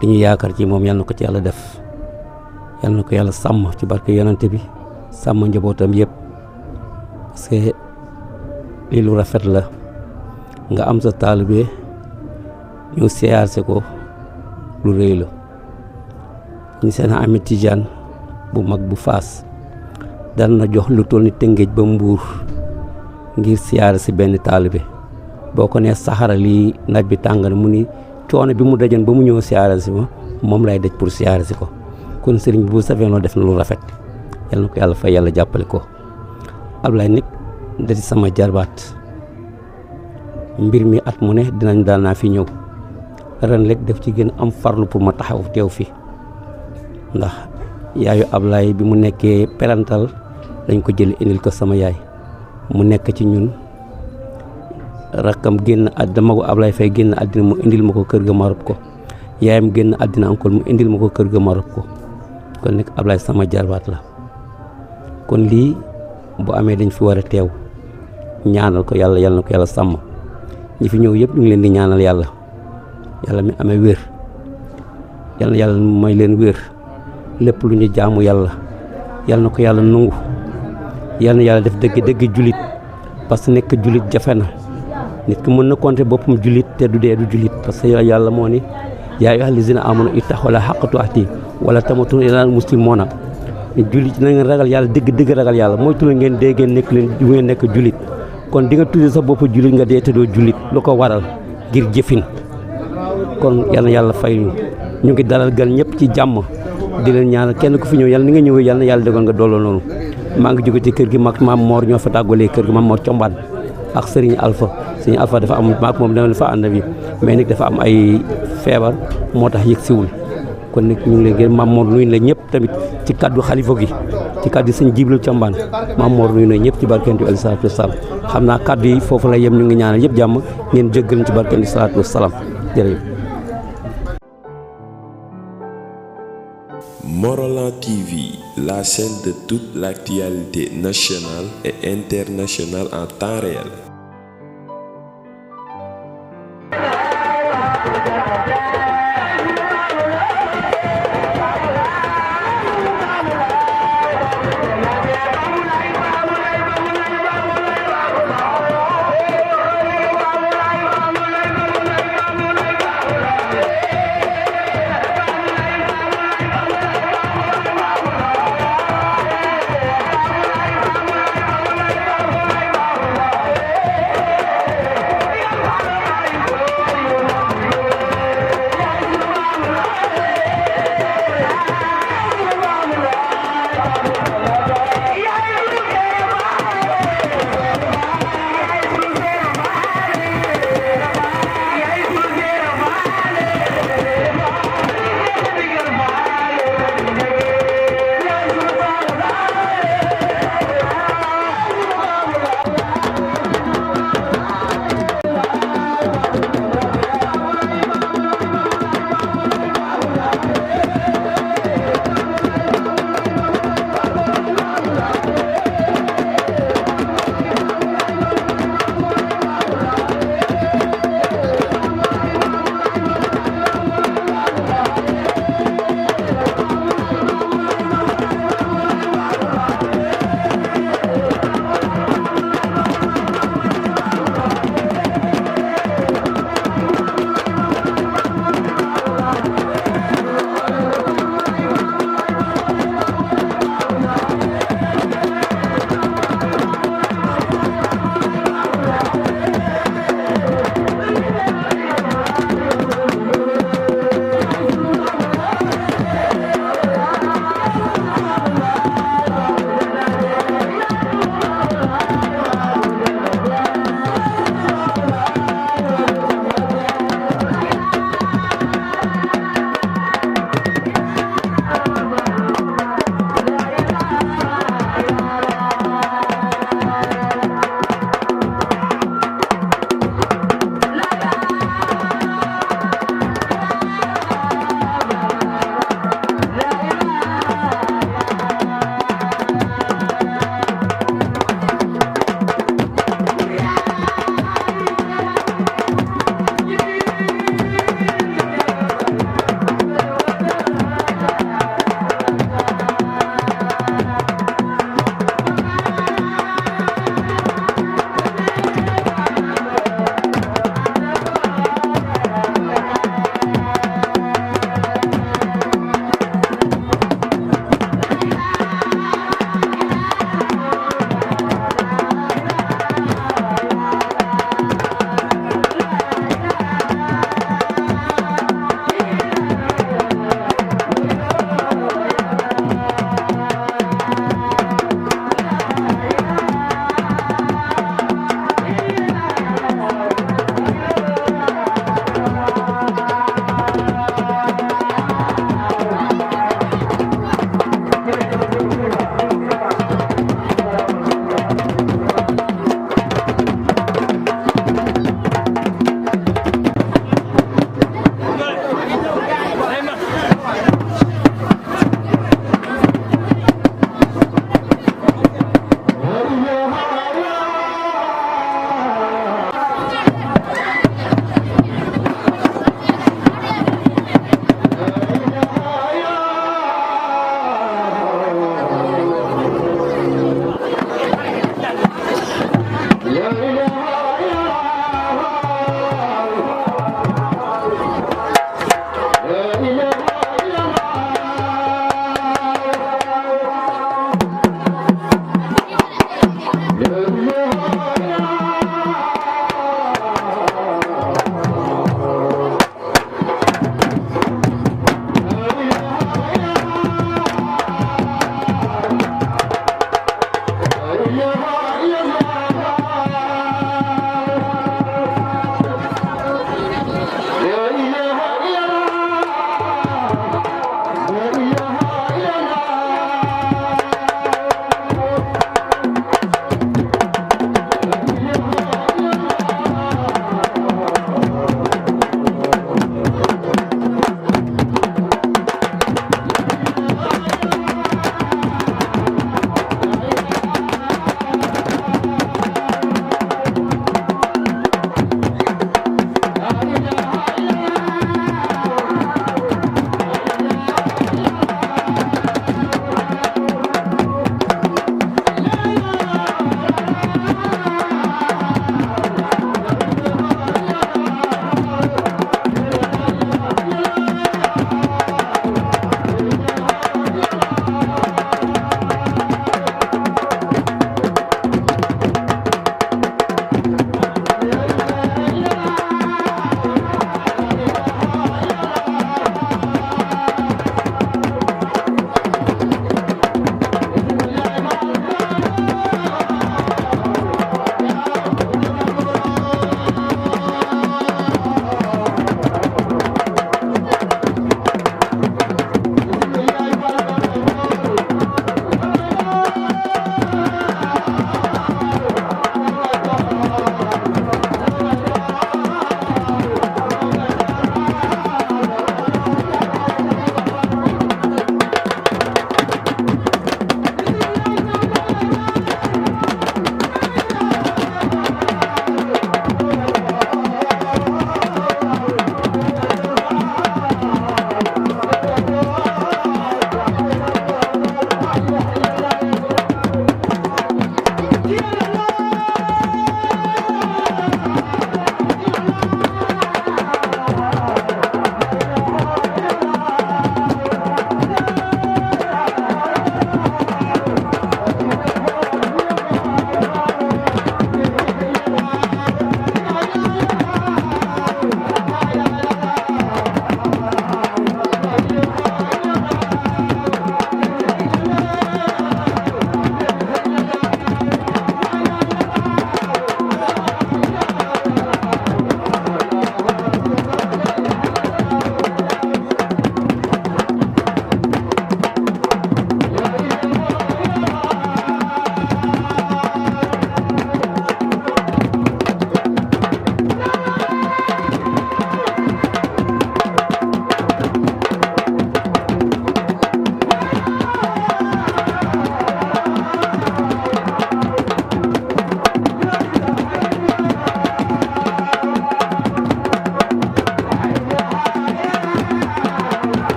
S16: li ñu yaakaar ci moom yàlla na ko ci yàlla def yàlla na ko yàlla sàmm ci barke yonante bi sàmm njabootam yëpp parce que lii lu rafet la nga am sa taalibe ñëw siyaarse ko lu rëy la ñu seen Ahmed Tidiane bu mag bu Faas daan na jox lu toll ni Tëngéej ba Mbuur ngir siyaare si benn taalibe boo ko nee saxara lii naaj bi tàng na mu ni coono bi mu dajoon ba mu ñëw siyaare si ma moom lay daj pour siyaare si ko kon sëriñ bi bu safee noo def na lu rafet yal na ko yàlla fay yàlla jàppale ko Ablaye nag da di sama jarbaat mbir mi at mu ne dinañ daan naa fi ñëw ren rek def ci gën am farlu pour ma taxaw teew fi ndax yaayu Ablaye bi mu nekkee perantal dañ ko jël indil ko sama yaay mu nekk ci ñun rakkam génn àddina magu Ablaye Faye génn àddina mu indil ma ko kër ga ma rob ko yaayam génn àddina encore mu indil ma ko kër ga ma rob ko kon nag Ablaye sama jarbaat la kon lii bu amee dañ fi war a teew ñaanal ko yàlla yal na ko yàlla sàmm ñi fi ñëw yëpp ñu ngi leen di ñaanal yàlla yàlla mi amee wér yal na yàlla may leen wér lépp lu ñu jaamu yàlla yal na ko yàlla nungu yal na yàlla def dëgg jullit parce que nekk jullit jafe na nit ki mën na compter boppam jullit te du dee du jullit parce que yàlla moo ni yaa ayyuhal lazina amanu ittaqullaha haqqa tuqaatihi wala tamuutunna illaa muslimoona jullit na ngeen ragal yàlla dëgg ragal yàlla moytu la ngeen dee ngeen nekk leen du ngeen nekk jullit kon di nga tuddee sa bopp jullit nga dee te doo jullit lu ko waral ngir jëfin kon yal na yàlla fay ñu ngi dalal gan ñëpp ci jàmm di leen ñaanal kenn ku fi ñëw yàlla ni nga ñëwee yàlla na yàlla dogal nga dolloo noonu maa ngi jóge ci kër gi maam Mor ñoo fa tàggalee kër gi maam Mor Combaan ak Serigne Alpha dafa am maak moom dama fa ànd bi mais nag dafa am ay feebar moo tax yëg siwul kon nag ñu ngi leen gën maam Mor nuyu na ñëpp tamit ci kaddu xalifa gi ci kaddu sëñ Jibril Combaan maam Mor nuyu na ñëpp ci barkentu alayhi salaatu wasalaam xam naa kaddu yi foofu la yem ñu ngi ñaanal yëpp jàmm ngeen jéggal ci barkentu salaatu wasalaam jërëjëf.
S1: Morolan TV, la chaîne de toute l'actualité nationale et internationale en temps réel.